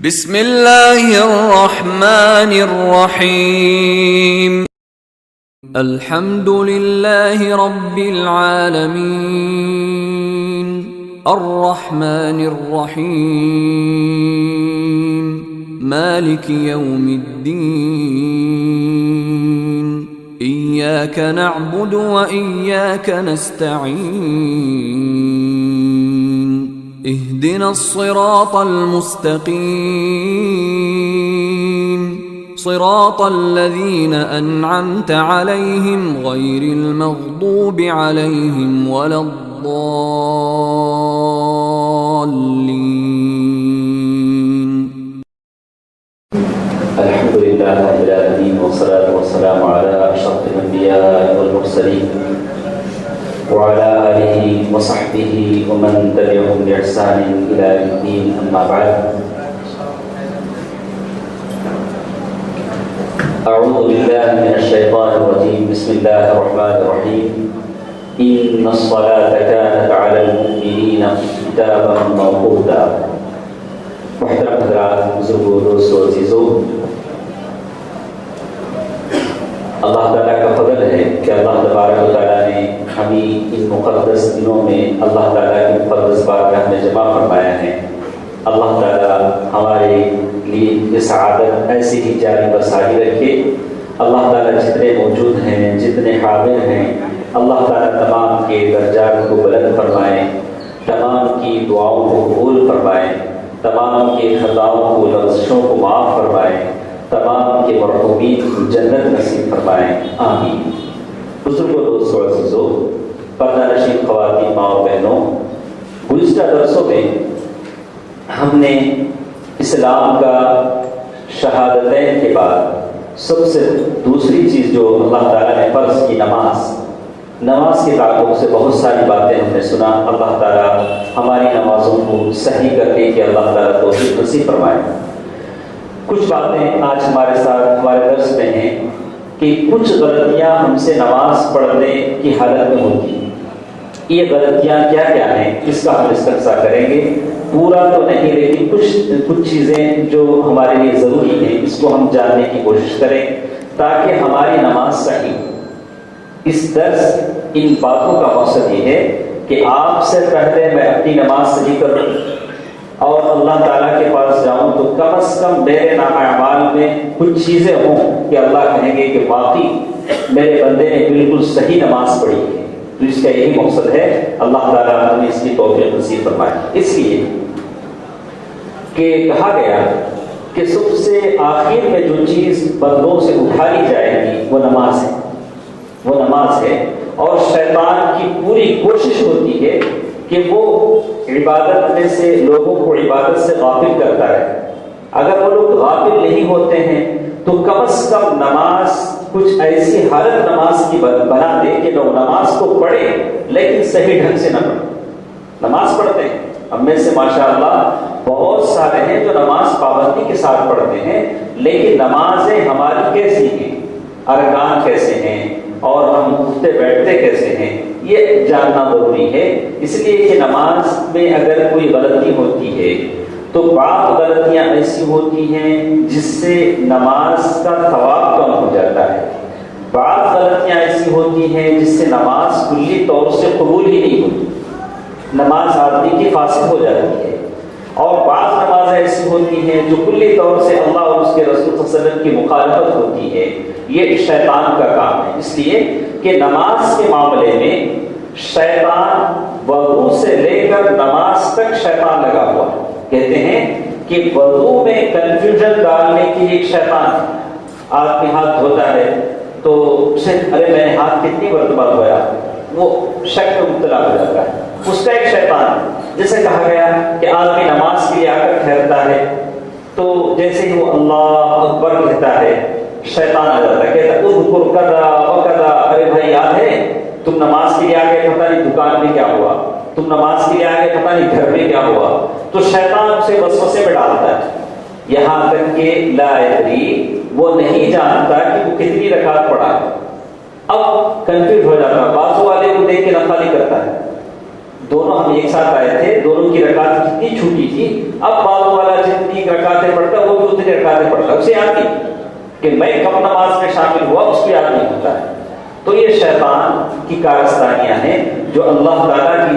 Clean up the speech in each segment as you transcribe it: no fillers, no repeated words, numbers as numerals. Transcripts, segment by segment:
بسم اللہ الرحمن الرحیم الحمد للہ رب العالمین الرحمن الرحیم مالک یوم الدین ایاک نعبد و ایاک نستعین اهدنا الصراط المستقيم صراط الذين أنعمت عليهم غير المغضوب عليهم ولا الضالين. الحمد لله رب العالمين والصلاة والسلام على أشرف الأنبياء والمرسلين وعلى آله وصحبه ومن تبعهم بإحسان إلى يوم الدين. أما بعد، أعوذ بالله من الشيطان الرجيم. بسم الله الرحمن الرحيم. إن الصلاة كانت على المؤمنين كتابا موقوتا. محترم حضرات، بزرگوں، دوستوں، عزیزوں، اللہ تعالیٰ کا فضل ہے کہ اللہ تبارک و تعالیٰ نے ہمیں ان مقدس دنوں میں اللہ تعالیٰ کی مقدس بارگاہ میں جمع فرمایا ہے. اللہ تعالیٰ ہمارے لیے یہ سعادت ایسے ہی جاری بساری رکھے. اللہ تعالیٰ جتنے موجود ہیں، جتنے حاضر ہیں، اللہ تعالیٰ تمام کے درجات کو بلند فرمائے، تمام کی دعاؤں کو قبول فرمائے، تمام کے خطاؤں کو، لغزشوں کو معاف فرمائے، تمام کے مرحومین کو جنت نصیب فرمائے، آمین. بزرگوں، دوستوں، عزیزوں، پردہ نشین خواتین، ماں و بہنوں، گزشتہ درسوں میں ہم نے اسلام کا شہادتین کے بعد سب سے دوسری چیز جو اللہ تعالیٰ نے فرض کی، نماز کے تعلق سے بہت ساری باتیں ہم نے سنا. اللہ تعالیٰ ہماری نمازوں کو صحیح کرنے کے اللہ تعالیٰ توفیق نصیب فرمائے. کچھ باتیں آج ہمارے ساتھ ہمارے درس میں ہیں کہ کچھ غلطیاں ہم سے نماز پڑھنے کی حالت میں ہوتی ہیں. یہ غلطیاں کیا کیا ہیں، اس کا ہم استقصا کریں گے. پورا تو نہیں، لیکن کچھ چیزیں جو ہمارے لیے ضروری ہیں اس کو ہم جاننے کی کوشش کریں تاکہ ہماری نماز صحیح ہو. اس درس ان باتوں کا مقصد یہ ہے کہ آپ سے پہلے میں اپنی نماز صحیح کروں اور اللہ تعالیٰ کے پاس جاؤں تو کم از کم میرے اعمال میں کچھ چیزیں ہوں کہ اللہ کہیں گے کہ واقعی میرے بندے نے بالکل صحیح نماز پڑھی ہے. تو اس کا یہی مقصد ہے. اللہ تعالیٰ نے اس کی توفیق نصیب فرمائے. اس لیے کہ کہا گیا کہ سب سے آخر میں جو چیز بندوں سے اٹھائی جائے گی وہ نماز ہے. اور شیطان کی پوری کوشش ہوتی ہے کہ وہ عبادت میں سے لوگوں کو عبادت سے غافل کرتا ہے. اگر وہ لوگ غافل نہیں ہوتے ہیں تو کم از کم نماز کچھ ایسی حالت نماز کی بنا دے کہ لوگ نماز کو پڑھیں لیکن صحیح ڈھنگ سے نہ پڑھیں. نماز پڑھتے ہیں ہم میں سے ماشاءاللہ بہت سارے ہیں جو نماز پابندی کے ساتھ پڑھتے ہیں، لیکن نمازیں ہماری کیسی ہیں، ارکان کیسے ہیں اور ہم اٹھتے بیٹھتے کیسے ہیں، یہ جاننا ضروری ہے. اس لیے کہ نماز میں اگر کوئی غلطی ہوتی ہے تو بعض غلطیاں ایسی ہوتی ہیں جس سے نماز کا ثواب کم ہو جاتا ہے. بعض غلطیاں ایسی ہوتی ہیں جس سے نماز کلی طور سے قبول ہی نہیں ہوتی، نماز آدمی کی فاسد ہو جاتی ہے. اور بعض نمازیں ایسی ہوتی ہیں جو کلی طور سے اللہ اور اس کے رسول صلی اللہ علیہ وسلم کی مخالفت ہوتی ہے. یہ شیطان کا کام ہے. اس لیے کہ نماز کے معاملے میں شیطان وضو سے لے کر نماز تک شیطان لگا ہوا ہے. کہتے ہیں کہ وضو میں کنفیوژن ڈالنے کی ایک شیطان ہے. آدمی ہاتھ دھوتا ہے تو اسے ارے میں نے ہاتھ کتنی مرتبہ دھویا، وہ شک میں مبتلا ہو جاتا ہے. اس کا ایک شیطان ہے. جیسے کہا گیا کہ آدمی نماز کے لیے آ کر ٹھہرتا ہے تو جیسے ہی وہ اللہ اکبر کہتا ہے شیطان آ جاتا ہے، کہتا ہے اذکر کذا وکذا. ارے بھائی یاد ہے تم نماز کے لیے آگے، پتہ نہیں دکان میں کیا ہوا، تم نماز کے لیے آگے، پتہ نہیں گھر میں کیا ہوا. تو شیطان اسے وسوسے میں ڈالتا ہے یہاں تک کہ لا ادری، وہ نہیں جانتا کہ وہ کتنی رکعت پڑھا ہے. اب کنفیوز ہو جاتا ہے، بازو والے کو دیکھ کے نفل کرتا ہے، دونوں ہم ایک ساتھ آئے تھے، دونوں کی رکعت کتنی چھوٹی تھی، اب بازو والا جتنی رکعتیں پڑھتا ہے وہ بھی اتنی رکعتیں پڑھتا ہے، اسے یاد نہیں کہ میں کب نماز میں شامل ہوا، اس کو یاد نہیں ہوتا ہے۔ تو یہ شیطان کی کارستانیاں ہیں جو اللہ تعالیٰ کی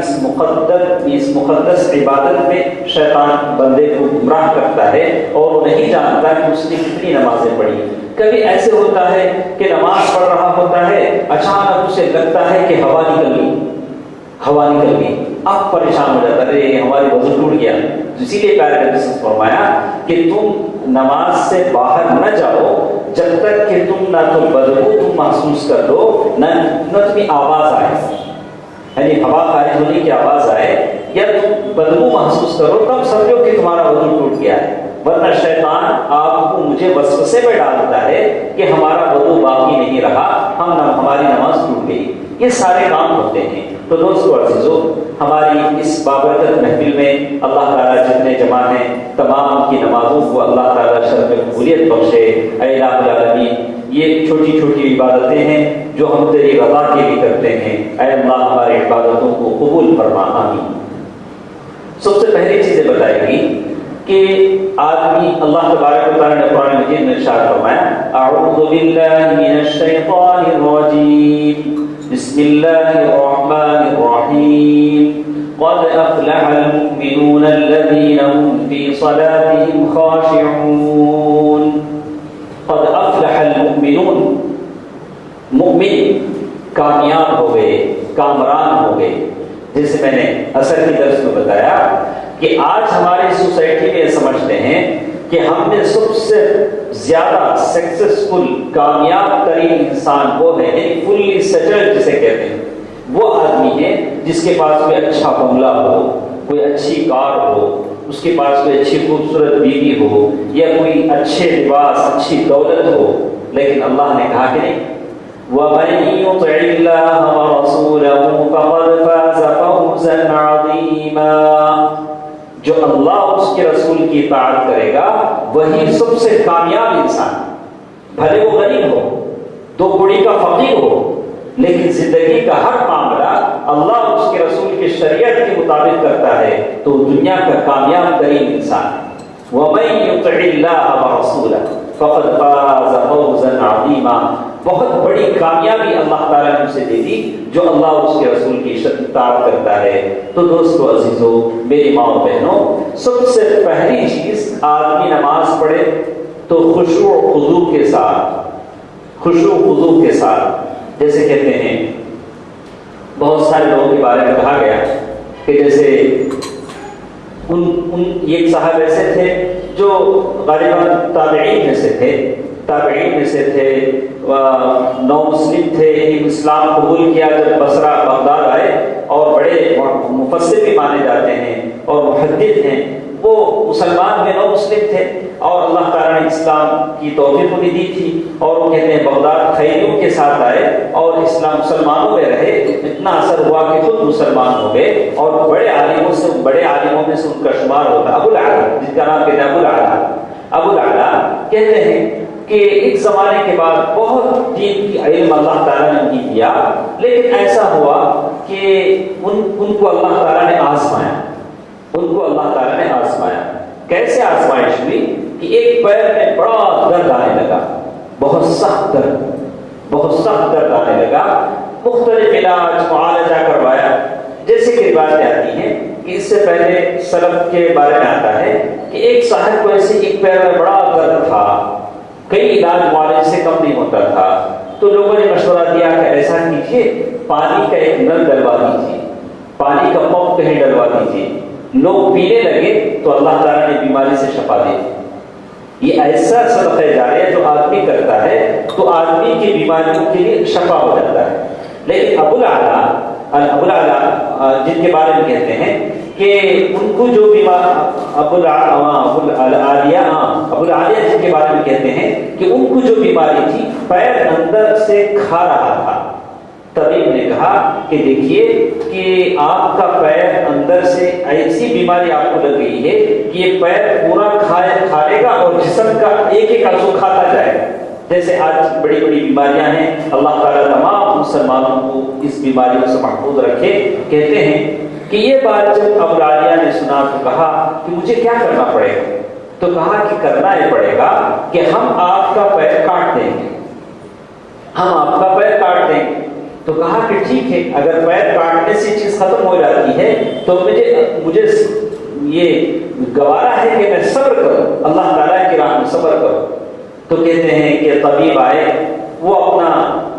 اس مقدس عبادت میں شیطان بندے کو گمراہ کرتا ہے اور وہ نہیں جانتا کہ اس نے کتنی نمازیں پڑھی۔ کبھی ایسے ہوتا ہے کہ نماز پڑھ رہا ہوتا ہے، اچانک اسے لگتا ہے کہ ہوا نکل گئی، اب پریشان ہو جاتا ہے، ہماری وضو ٹوٹ گیا۔ اسی لیے پیارے نبی صلی اللہ علیہ وسلم نے فرمایا کہ تم نماز سے باہر نہ جاؤ جب تک کہ تم نہ تو بدبو تم محسوس کر لو، نہ تمہیں آواز آئے، یعنی ہوا خارج ہونے کی آواز آئے یا تم بدبو محسوس کرو، تب سمجھو کہ تمہارا وضو ٹوٹ گیا ہے۔ ورنہ شیطان آپ کو مجھے وسوسے میں ڈالتا ہے کہ ہمارا وضو باقی نہیں رہا، ہماری نماز ٹوٹ گئی۔ یہ سارے کام ہوتے ہیں۔ تو دوستو عزیزو، ہماری اس بابرکت محفل میں اللہ تعالیٰ جتنے جمع ہیں تمام کی نمازوں کو اللہ تعالیٰ شرف قبولیت بخشے۔ اے الہ العالمین، یہ چھوٹی چھوٹی عبادتیں ہیں جو ہم تیری رضا کے لیے کرتے ہیں، اے اللہ ہماری عبادتوں کو قبول فرما، آمین۔ سب سے پہلی چیزیں بتائے گی کہ آدمی، اللہ تبارک و تعالیٰ نے قرآن مجید میں ارشاد فرمایا، اعوذ باللہ من الشیطان الرجیم، بسم اللہ الرحمن الرحیم، قد افلح المؤمنون الذین هم فی صلاتهم خاشعون۔ قد افلح المؤمنون، مؤمن کامیاب ہو گئے، کامران ہو گئے۔ جیسے میں نے اثر کی درس میں بتایا کہ آج ہماری سوسائٹی میں سمجھتے ہیں کہ ہم نے سب سے زیادہ سکسیسفل، کامیاب ترین انسان وہ ہے، یعنی فلی سیٹلڈ جسے کہتے ہیں، وہ آدمی ہے جس کے پاس کوئی اچھا بنگلہ ہو، کوئی اچھی کار ہو، اس کے پاس کوئی اچھی خوبصورت بیوی ہو، یا کوئی اچھے لباس، اچھی دولت ہو۔ لیکن اللہ نے کہا کہ نہیں، وَمَن يُطِعِ اللَّهَ وَرَسُولَهُ فَقَدْ فَازَ فَوْزًا عَظِيمًا۔ جو اللہ اور اس کے رسول کی اطاعت کرے گا وہی سب سے کامیاب انسان، بھلے وہ غریب ہو، دو کوڑی کا فقیر ہو، لیکن زندگی کا ہر معاملہ اللہ اور اس کے رسول کی شریعت کے مطابق کرتا ہے تو دنیا کا کامیاب ترین انسان ہے۔ وَمَن يُطِعِ اللَّهَ وَرَسُولَهُ فَقَدْ فَازَ فَوْزًا عَظِيمًا۔ بہت بڑی کامیابی اللہ تعالیٰ نے اسے دے دی جو اللہ اور اس کے رسول کی اطاعت کرتا ہے۔ تو دوستو عزیزو، میری ماں اور بہنوں، سب سے پہلی چیز آدمی نماز پڑھے تو خشوع و خضوع کے ساتھ، جیسے کہتے ہیں بہت سارے لوگوں کے بارے میں کہا گیا کہ جیسے ایک صاحب ایسے تھے جو غالباً تابعین میں سے تھے، نو مسلم تھے، اسلام قبول کیا جب بصرہ بغداد آئے، اور بڑے مفسر بھی مانے جاتے ہیں اور محدث ہیں۔ وہ مسلمان میں نو مسلم تھے اور اللہ تعالیٰ نے اسلام کی توفیق انہیں دی تھی، اور وہ کہتے ہیں بغداد خیریوں کے ساتھ آئے اور اسلام مسلمانوں میں رہے، اتنا اثر ہوا کہ خود مسلمان ہو گئے، اور بڑے عالموں میں سے ان کا شمار ہوتا ابو العلا، جس کا نام کہتے ہیں ابو العلا کہتے ہیں کہ ایک زمانے کے بعد بہت دین کی علم اللہ تعالیٰ نے انہیں دیا، لیکن ایسا ہوا کہ ان کو اللہ تعالیٰ نے آزمایا۔ کیسے آزمائش ہوئی کہ ایک پیر میں بڑا درد آنے لگا، بہت سخت درد آنے لگا، مختلف علاج معالجہ کروایا۔ جیسے کہ روایتیں آتی ہیں کہ اس سے پہلے سلف کے بارے میں آتا ہے کہ ایک صاحب کو ایسے ایک پیر میں بڑا درد تھا، کئی علاج معالجے سے کم نہیں ہوتا تھا، تو لوگوں نے مشورہ دیا کہ ایسا کیجیے، پانی کا ایک نل ڈلوا دیجیے، پانی کا پمپ کہیں ڈلوا دیجیے، لوگ پینے لگے تو اللہ تعالیٰ نے بیماری سے شفا دے دی۔ یہ ایسا صدقہ جاریہ جو آدمی کرتا ہے تو آدمی کی بیماریوں کے لیے شفا ہو جاتا ہے۔ لیکن ابو العلا جن کے بارے میں کہتے ہیں کہ ان کو جو ابو العالیہ جن کے بارے میں کہتے ہیں کہ ان کو جو بیماری تھی، پیر اندر سے کھا رہا تھا۔ طبیب نے کہا کہ دیکھیے کہ آپ کا پیر اندر سے ایسی بیماری آپ کو لگ گئی ہے کہ یہ پیر پورا کھا لے گا اور جسم کا ایک ایک عضو کھاتا جائے گا۔ جیسے آج بڑی بڑی بیماریاں ہیں، اللہ تعالیٰ تمام مسلمانوں کو اس بیماریوں سے محفوظ رکھے۔ کہتے ہیں کہ یہ بات جب ابو العالیہ نے سنا تو کہا کہ مجھے کیا کرنا پڑے گا؟ تو کہا کہ کرنا یہ پڑے گا کہ ہم آپ کا پیر کاٹ دیں گے، ہم آپ کا پیر کاٹ دیں گے۔ تو کہا کہ ٹھیک ہے، اگر پیر کاٹنے سے چیز ختم ہو جاتی ہے تو مجھے یہ گوارا ہے کہ میں صبر کروں، اللہ تعالیٰ کی راہ میں صبر کروں۔ تو کہتے ہیں کہ طبیب آئے، وہ اپنا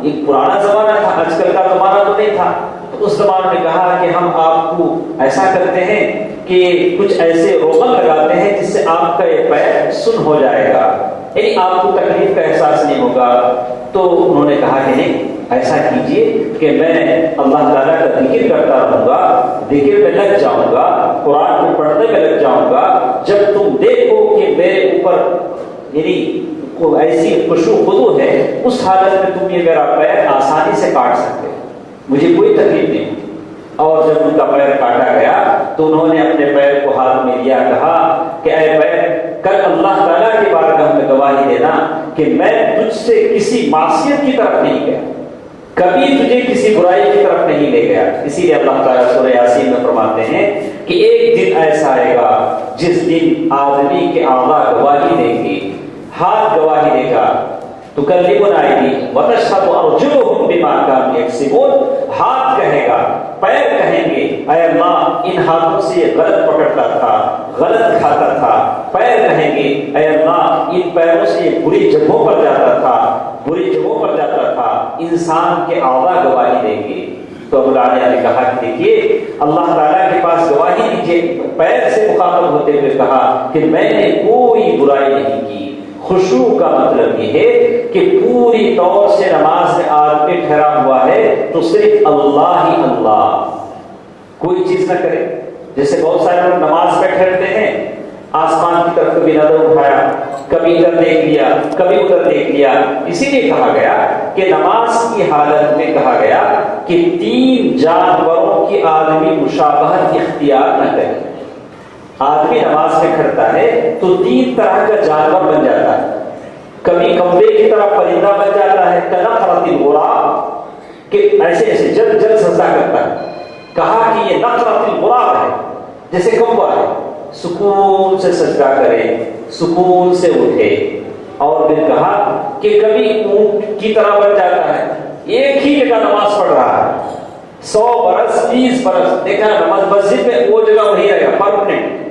ایک پرانا زمانہ تھا، آج کل کا زمانہ تو نہیں تھا، تو اس زمانے میں کہا کہ ہم آپ کو ایسا کرتے ہیں کہ کچھ ایسے روغن لگاتے ہیں جس سے آپ کا یہ پیر سن ہو جائے گا، یعنی آپ کو تکلیف کا احساس نہیں ہوگا۔ تو انہوں نے کہا کہ نہیں، ایسا کیجئے کہ میں اللہ تعالیٰ کا ذکر کرتا رہوں گا، ذکر میں لگ جاؤں گا، قرآن کو پڑھنے میں لگ جاؤں گا، جب تم دیکھو کہ میرے اوپر یعنی ایسی خشوع خضوع ہے، اس حالت میں تم یہ میرا پیر آسانی سے کاٹ سکتے، مجھے کوئی تکلیف نہیں۔ اور جب ان کا پیر کاٹا گیا تو انہوں نے اپنے پیر کو ہاتھ میں لیا، کہا کہ اے پیر، کل اللہ تعالیٰ کی بارگاہ میں گواہی دینا کہ میں تجھ سے کسی معصیت کی طرف نہیں گیا، کبھی تجھے کسی برائی کی طرف نہیں لے گیا۔ اسی لیے اللہ تعالیٰ سورہ یاسین میں فرماتے ہیں کہ ایک دن ایسا آئے گا جس دن آدمی کے اعضاء گواہی دیں گے، ہاتھ گواہی دے گا، تکلمنا ایدیہم وتشہد ارجلہم بما کانوا یکسبون، ہاتھ کہے گا، پیر کہیں گے اے اللہ ان ہاتھوں سے یہ غلط پکڑتا تھا، غلط کھاتا تھا، پیر کہیں گے اے اللہ ان پیروں سے یہ بری جگہوں پر جاتا تھا، بری جگہوں پر جاتا تھا۔ انسان کے اعضاء گواہی دیں گے۔ تو ابو العالیہ نے کہا کہ دیکھیے اللہ تعالیٰ کے پاس گواہی دیجیے، پیر سے مخاطب ہوتے ہوئے کہا کہ میں نے کوئی برائی نہیں کی۔ خشوع کا مطلب یہ ہے کہ پوری طور سے نماز میں آدمی ٹھہرا ہوا ہے تو صرف اللہ ہی اللہ، کوئی چیز نہ کرے۔ جیسے بہت سارے لوگ نماز میں ٹھہرتے ہیں، آسمان کی طرف کبھی نظر اٹھایا، کبھی ادھر دیکھ لیا، کبھی ادھر دیکھ لیا۔ اسی لیے کہا گیا کہ نماز کی حالت میں کہا گیا کہ 3 جانوروں کی آدمی مشابہت اختیار نہ کرے۔ آدمی نماز میں کھڑتا ہے تو 3 طرح کا جانور بن جاتا ہے، کبھی کمبے کی طرح پرندہ بن جاتا ہے، کنقرۃ الغراب، کہ ایسے ایسے جلد جلد سجدہ کرتا ہے۔ کہا کہ یہ نقرۃ الغراب ہے، جیسے کمبا ہے، سکون سے سجدہ کرے، سکون سے اٹھے۔ اور پھر کہا کہ کبھی اونٹ کی طرح بن جاتا ہے، ایک ہی جگہ نماز پڑھ رہا ہے، 100 برس 20 برس دیکھا نماز مسجد میں وہ جگہ وہی رہے گا، پرماننٹ۔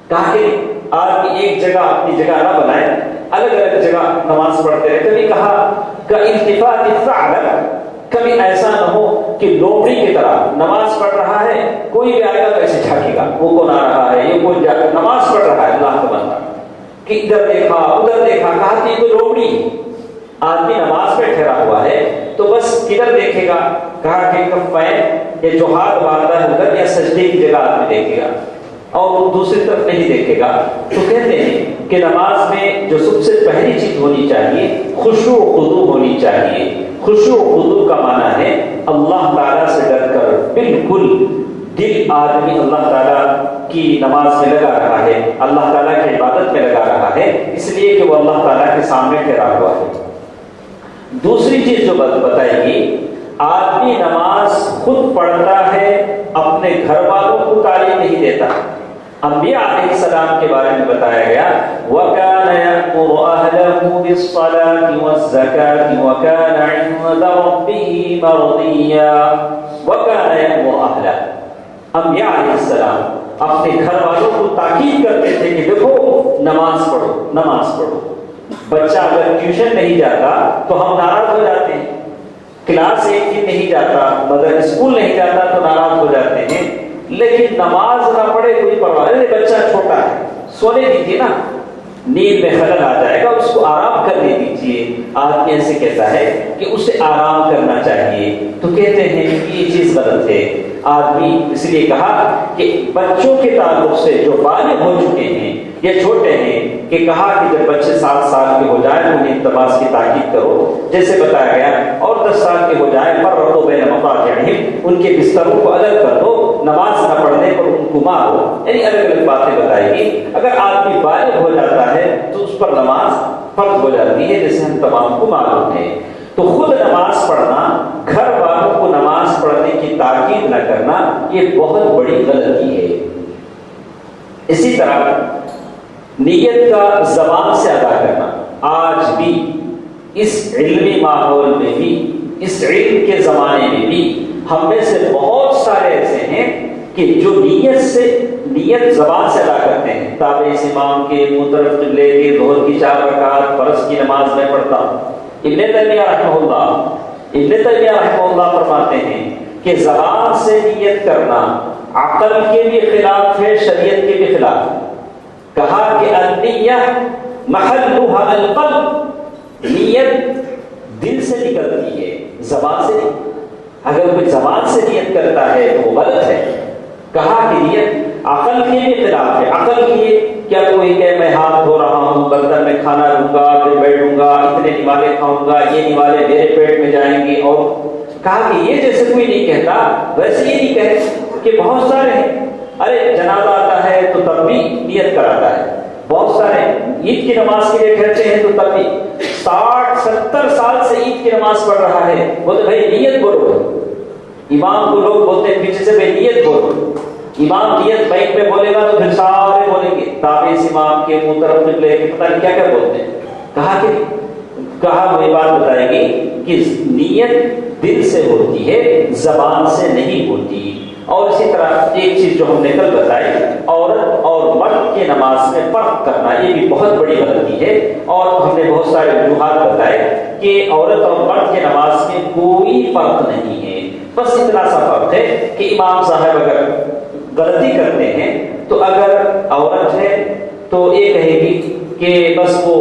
کہا کہ آپ ایک جگہ اپنی جگہ نہ بنائے، الگ الگ جگہ نماز پڑھتے رہے۔ کبھی کہا کہ التفات الثعلب، کبھی ایسا نہ ہو کہ لومڑی کی طرح نماز پڑھ رہا ہے، کوئی بھی آئے گا تو ایسے جھانکے گا، وہ کون آ رہا ہے، یہ کون جا نماز پڑھ رہا ہے اللہ کا بندہ، کہ ادھر دیکھا ادھر دیکھا۔ کہا کہ یہ تو لومڑی، آدمی نماز میں ٹھہرا ہوا ہے تو بس کدھر دیکھے گا؟ کہا کہ کفین، یہ جو ہاتھ باندھا ہے ادھر یا سجدے کی جگہ آدمی دیکھے گا اور وہ دوسری طرف نہیں دیکھے گا۔ تو کہتے ہیں کہ نماز میں جو سب سے پہلی چیز ہونی چاہیے خشوع و خضوع ہونی چاہیے۔ خشوع و خضوع کا معنی ہے اللہ تعالیٰ سے ڈر کر بالکل دل آدمی اللہ تعالیٰ کی نماز میں لگا رہا ہے، اللہ تعالیٰ کی عبادت میں لگا رہا ہے، اس لیے کہ وہ اللہ تعالیٰ کے سامنے ٹھہرا ہوا ہے۔ دوسری چیز جو بتائے گی، آدمی نماز خود پڑھتا ہے، اپنے گھر والوں کو تعلیم نہیں دیتا۔ انبیاء علیہ السلام کے بارے میں بتایا گیا وَكَانَ يَأْمُرُ أَهْلَهُ بِالصَّلَاةِ وَالزَّكَاةِ وَكَانَ عِندَ رَبِّهِ مَرْضِيًّا۔ وَكَانَ يَأْمُرُ أَهْلَهُ، انبیاء علیہ السلام اپنے گھر والوں کو تاکید کرتے تھے کہ دیکھو نماز پڑھو، نماز پڑھو۔ بچہ اگر ٹیوشن نہیں جاتا تو ہم ناراض ہو جاتے ہیں، کلاس ایک دن نہیں جاتا، مگر اسکول نہیں جاتا تو ناراض ہو جاتے ہیں، لیکن نماز نہ پڑھے کوئی پرواہ نہیں، بچہ چھوٹا ہے، سونے دیجیے نا، نیند میں خلل آ جائے گا، اس کو آرام کرنے دیجیے۔ آدمی ایسے کہتا ہے کہ اسے آرام کرنا چاہیے، تو کہتے ہیں کہ یہ چیز غلط ہے۔ آدمی اس لیے کہا کہ بچوں کے تعلق سے جو بالغ ہو چکے ہیں یا چھوٹے ہیں، کہ کہا کہ جب بچے 7 سال کے ہو جائیں تو انہیں نماز کی تاکید کرو، جیسے بتایا گیا، اور 10 سال کے ہو جائیں فرقوا بین مضاجعہم، ان کے بستروں کو الگ کر دو، نماز نہ پڑھنے پر ان کو مارو، یعنی الگ الگ باتیں بتائی گی۔ اگر آدمی بالغ ہو جاتا ہے تو اس پر نماز فرض ہو جاتی ہے، جیسے ہم تمام کو معلوم ہے۔ تو خود نماز پڑھنا، گھر والوں کو نماز پڑھنے کی تاکید نہ کرنا، یہ بہت بڑی غلطی ہے۔ اسی طرح نیت کا زبان سے ادا کرنا، آج بھی اس علمی ماحول میں بھی، اس علم کے زمانے میں بھی ہم میں سے بہت سارے ایسے ہیں کہ جو نیت زبان سے ادا کرتے ہیں۔ تابع اس امام کے منہ طرف قبلے کے ظہر کی 4 رکعات فرض کی نماز میں پڑھتا ہوں۔ ابن تیمیہ رحمہ اللہ فرماتے ہیں کہ زبان سے نیت کرنا عقل کے بھی خلاف ہے، شریعت کے بھی خلاف ہے۔ کہا کہ النیہ محلها القلب، نیت دل سے نکلتی ہے، زبان سے نہیں۔ اگر کوئی زبان سے نیت کرتا ہے تو وہ غلط ہے۔ کہا کہ نیت عقل کے بھی خلاف ہے۔ عقل کی کیا کوئی کہ میں ہاتھ دھو رہا ہوں، برتن میں کھانا لوں گا، پھر بیٹھوں گا، اتنے نوالے کھاؤں گا، یہ نوالے میرے پیٹ میں جائیں گے، اور کہا کہ یہ جیسے کوئی نہیں کہتا ویسے یہ نہیں کہے کہ بہت سارے ہیں، ارے جنازہ آتا ہے تو تب بھی نیت کراتا ہے، بہت سارے عید کی نماز کے لیے ٹھہرتے ہیں تو تب بھی 60-70 سال سے عید کی نماز پڑھ رہا ہے، بولتے بھائی نیت بولو۔ امام کو لوگ بولتے ہیں پیچھے سے بھائی نیت بولو۔ امام نیت بائک میں بولے گا تو پھر سارے بولیں گے، تابع اس امام کے منہ طرف قبلے کے پتہ نہیں کیا کیا بولتے ہیں۔ کہا وہ یہ بات بتائے گی کہ نیت دل سے ہوتی ہے، زبان سے نہیں ہوتی۔ اور اسی طرح ایک چیز جو ہم نے کل بتائی، عورت اور مرد کے نماز میں فرق کرنا، یہ بھی بہت بڑی غلطی ہے۔ اور ہم نے بہت سارے وجوہات بتائے کہ عورت اور مرد کے نماز میں کوئی فرق نہیں ہے، بس اتنا سا فرق ہے کہ امام صاحب اگر غلطی کرتے ہیں تو اگر عورت ہے تو یہ کہے گی کہ بس وہ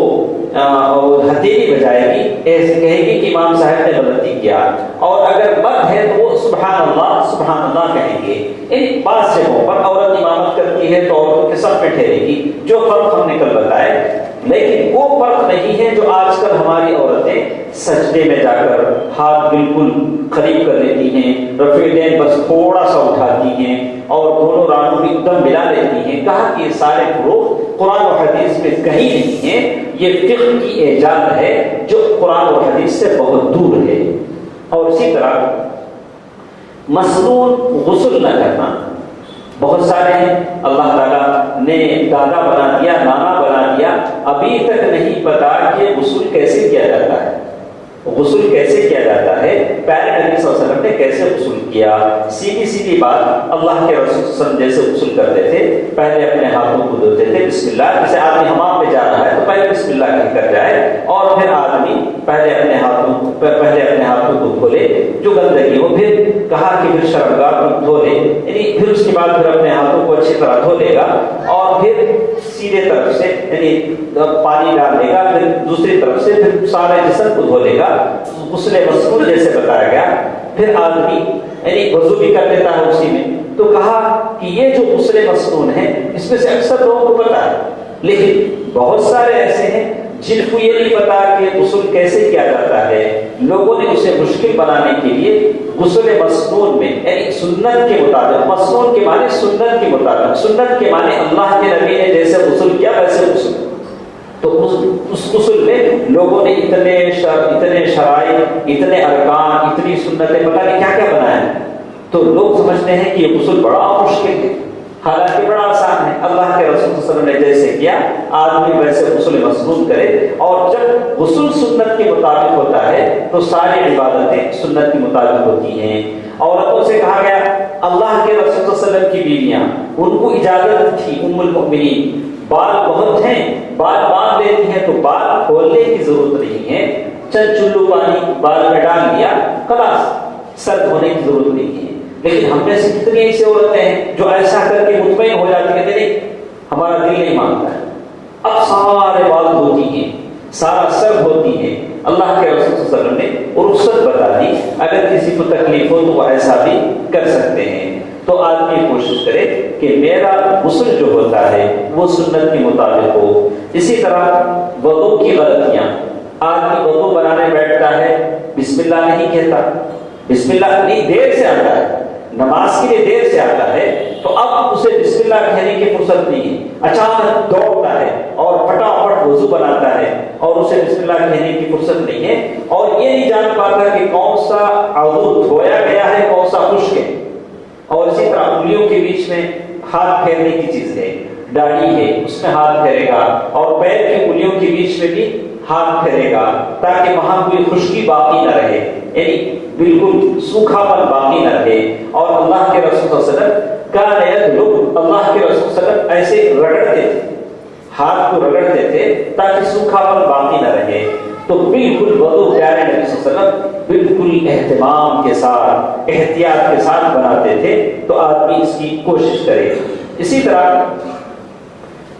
ہتھیلی بجائے گی، ایسے کہے گی کہ امام صاحب نے غلطی کیا، اور اگر مرد ہے تو وہ سبحان اللہ کہیں گے۔ ان بعض جگہوں پر عورت امامت کرتی ہے تو عورتوں کے سب پہ ٹھہرے گی، جو فرق ہم نے کل بتائے، لیکن وہ فرق نہیں ہے جو آج کل ہماری عورتیں سجدے میں جا کر ہاتھ بالکل قریب کر لیتی ہیں، رفع دین بس تھوڑا سا اٹھاتی ہیں اور دونوں رانوں ایک دم ملا لیتی ہیں۔ کہا کہ یہ سارے فروغ قرآن و حدیث میں کہیں نہیں ہیں، یہ فقہ کی ایجاد ہے جو قرآن و حدیث سے بہت دور ہے۔ اور اسی طرح مسنون غسل نہ کرنا، بہت سارے ہیں، اللہ تعالیٰ نے دادا بنا دیا، نانا بنا دیا، ابھی تک نہیں پتا کہ غسل کیسے کیا جاتا ہے، غسل کیسے کیا جاتا ہے، پیارے نبی صلی اللہ علیہ وسلم نے کیسے غسل کیا۔ سیدھی بات، اللہ کے رسول صلی اللہ علیہ وسلم جیسے غسل کرتے تھے، پہلے اپنے ہاتھوں کو دھوتے تھے بسم اللہ، جیسے آدمی حمام میں جا رہا ہے تو پہلے بسم اللہ کہہ کر جائے، اور پھر آدمی پہلے اپنے ہاتھوں کو دھولے جو گندگی ہو، پھر کہا کہ پھر شرمگاہ کو دھو لے، یعنی پھر اس کے بعد پھر اپنے ہاتھوں کو اچھی طرح دھو لے گا، اور پھر سیدھے طرف سے یعنی پانی ڈال لے گا، پھر دوسری طرف سے پھر سارے جسم کو دھو لے گا، غسل مسنون جیسے بتایا گیا۔ پھر آدمی یعنی وضو بھی کر لیتا ہے اسی میں۔ تو کہا کہ یہ جو غسل مسنون ہے اس میں سے اکثر لوگوں کو پتا ہے، لیکن بہت سارے ایسے ہیں جن کو یہ نہیں پتا کہ غسل کیسے کیا جاتا ہے۔ لوگوں نے اسے مشکل بنانے کے لیے غسل مسنون میں یعنی سنت کے مطابق، مسنون کے معنی سنت کے مطابق، سنت کے معنی اللہ کے نبی نے جیسے غسل کیا ویسے غسل، تو اس غسل میں لوگوں نے اتنے شرائط، اتنے ارکان، اتنی سنتیں، پتہ نہیں کیا کیا بنایا، تو لوگ سمجھتے ہیں کہ یہ غسل بڑا مشکل ہے، حالانکہ بڑا آسان ہے۔ اللہ کے رسول صلی اللہ علیہ وسلم نے جیسے کیا آدمی ویسے غسل مسنون کرے، اور جب غسل سنت کے مطابق ہوتا ہے تو ساری عبادتیں سنت کے مطابق ہوتی ہیں۔ عورتوں سے کہا گیا، اللہ کے رسول صلی اللہ علیہ وسلم کی بیویاں، ان کو اجازت تھی، ام المؤمنین، بال بہت ہیں، بال باندھ لیتی ہیں تو بال کھولنے کی ضرورت نہیں ہے، چند چلو پانی بال میں ڈال دیا، خلاص، سر دھونے کی ضرورت نہیں ہے۔ لیکن ہم میں سے کتنی ایسی عورتیں ہیں جو ایسا کر کے مطمئن ہو جاتی ہیں، نہیں ہمارا دل نہیں مانتا ہے، اب سارے بال دھوتی ہیں، سارا سر دھوتی ہیں۔ اللہ کے رسول صلی اللہ علیہ وسلم نے رخصت بتا دی، اگر کسی کو تکلیف ہو تو وہ ایسا بھی کر سکتے ہیں۔ تو آدمی کوشش کرے کہ میرا غسل جو ہوتا ہے وہ سنت کے مطابق ہو۔ اسی طرح وضو کی غلطیاں، آدمی وضو بنانے بیٹھتا ہے، بسم اللہ نہیں کہتا، بسم اللہ نہیں، دیر سے آتا ہے، نماز کے لیے دیر سے آتا ہے تو اب اسے بسم اللہ کہنے کی فرصت نہیں ہے، اچانک دوڑتا ہے اور فٹافٹ وضو بناتا ہے اور اسے بسم اللہ کہنے کی فرصت نہیں ہے، اور یہ نہیں جان پاتا کہ کون سا عضو دھویا گیا ہے کون سا خشک ہے، اور اسی طرح انگلیوں کے بیچ میں ہاتھ پھیرنے کی چیز ہے، داڑھی ہے اس میں ہاتھ پھیرے گا، اور پیر کی انگلیوں کے بیچ میں بھی ہاتھ پھیرے گا تاکہ وہاں کوئی خشکی باقی نہ رہے، یعنی بالکل سوکھا پن باقی نہ رہے۔ اور اللہ کے رسول صلی اللہ علیہ وسلم کان یدلق، اللہ کے رسول صلی اللہ علیہ وسلم ایسے رگڑتے تھے، ہاتھ کو رگڑتے تھے تاکہ سوکھا پن باقی نہ رہے۔ تو بالکل وضو پیارے نبی صلی اللہ علیہ وسلم بالکل اہتمام کے ساتھ احتیاط کے ساتھ بناتے تھے، تو آدمی اس کی کوشش کرے۔ اسی طرح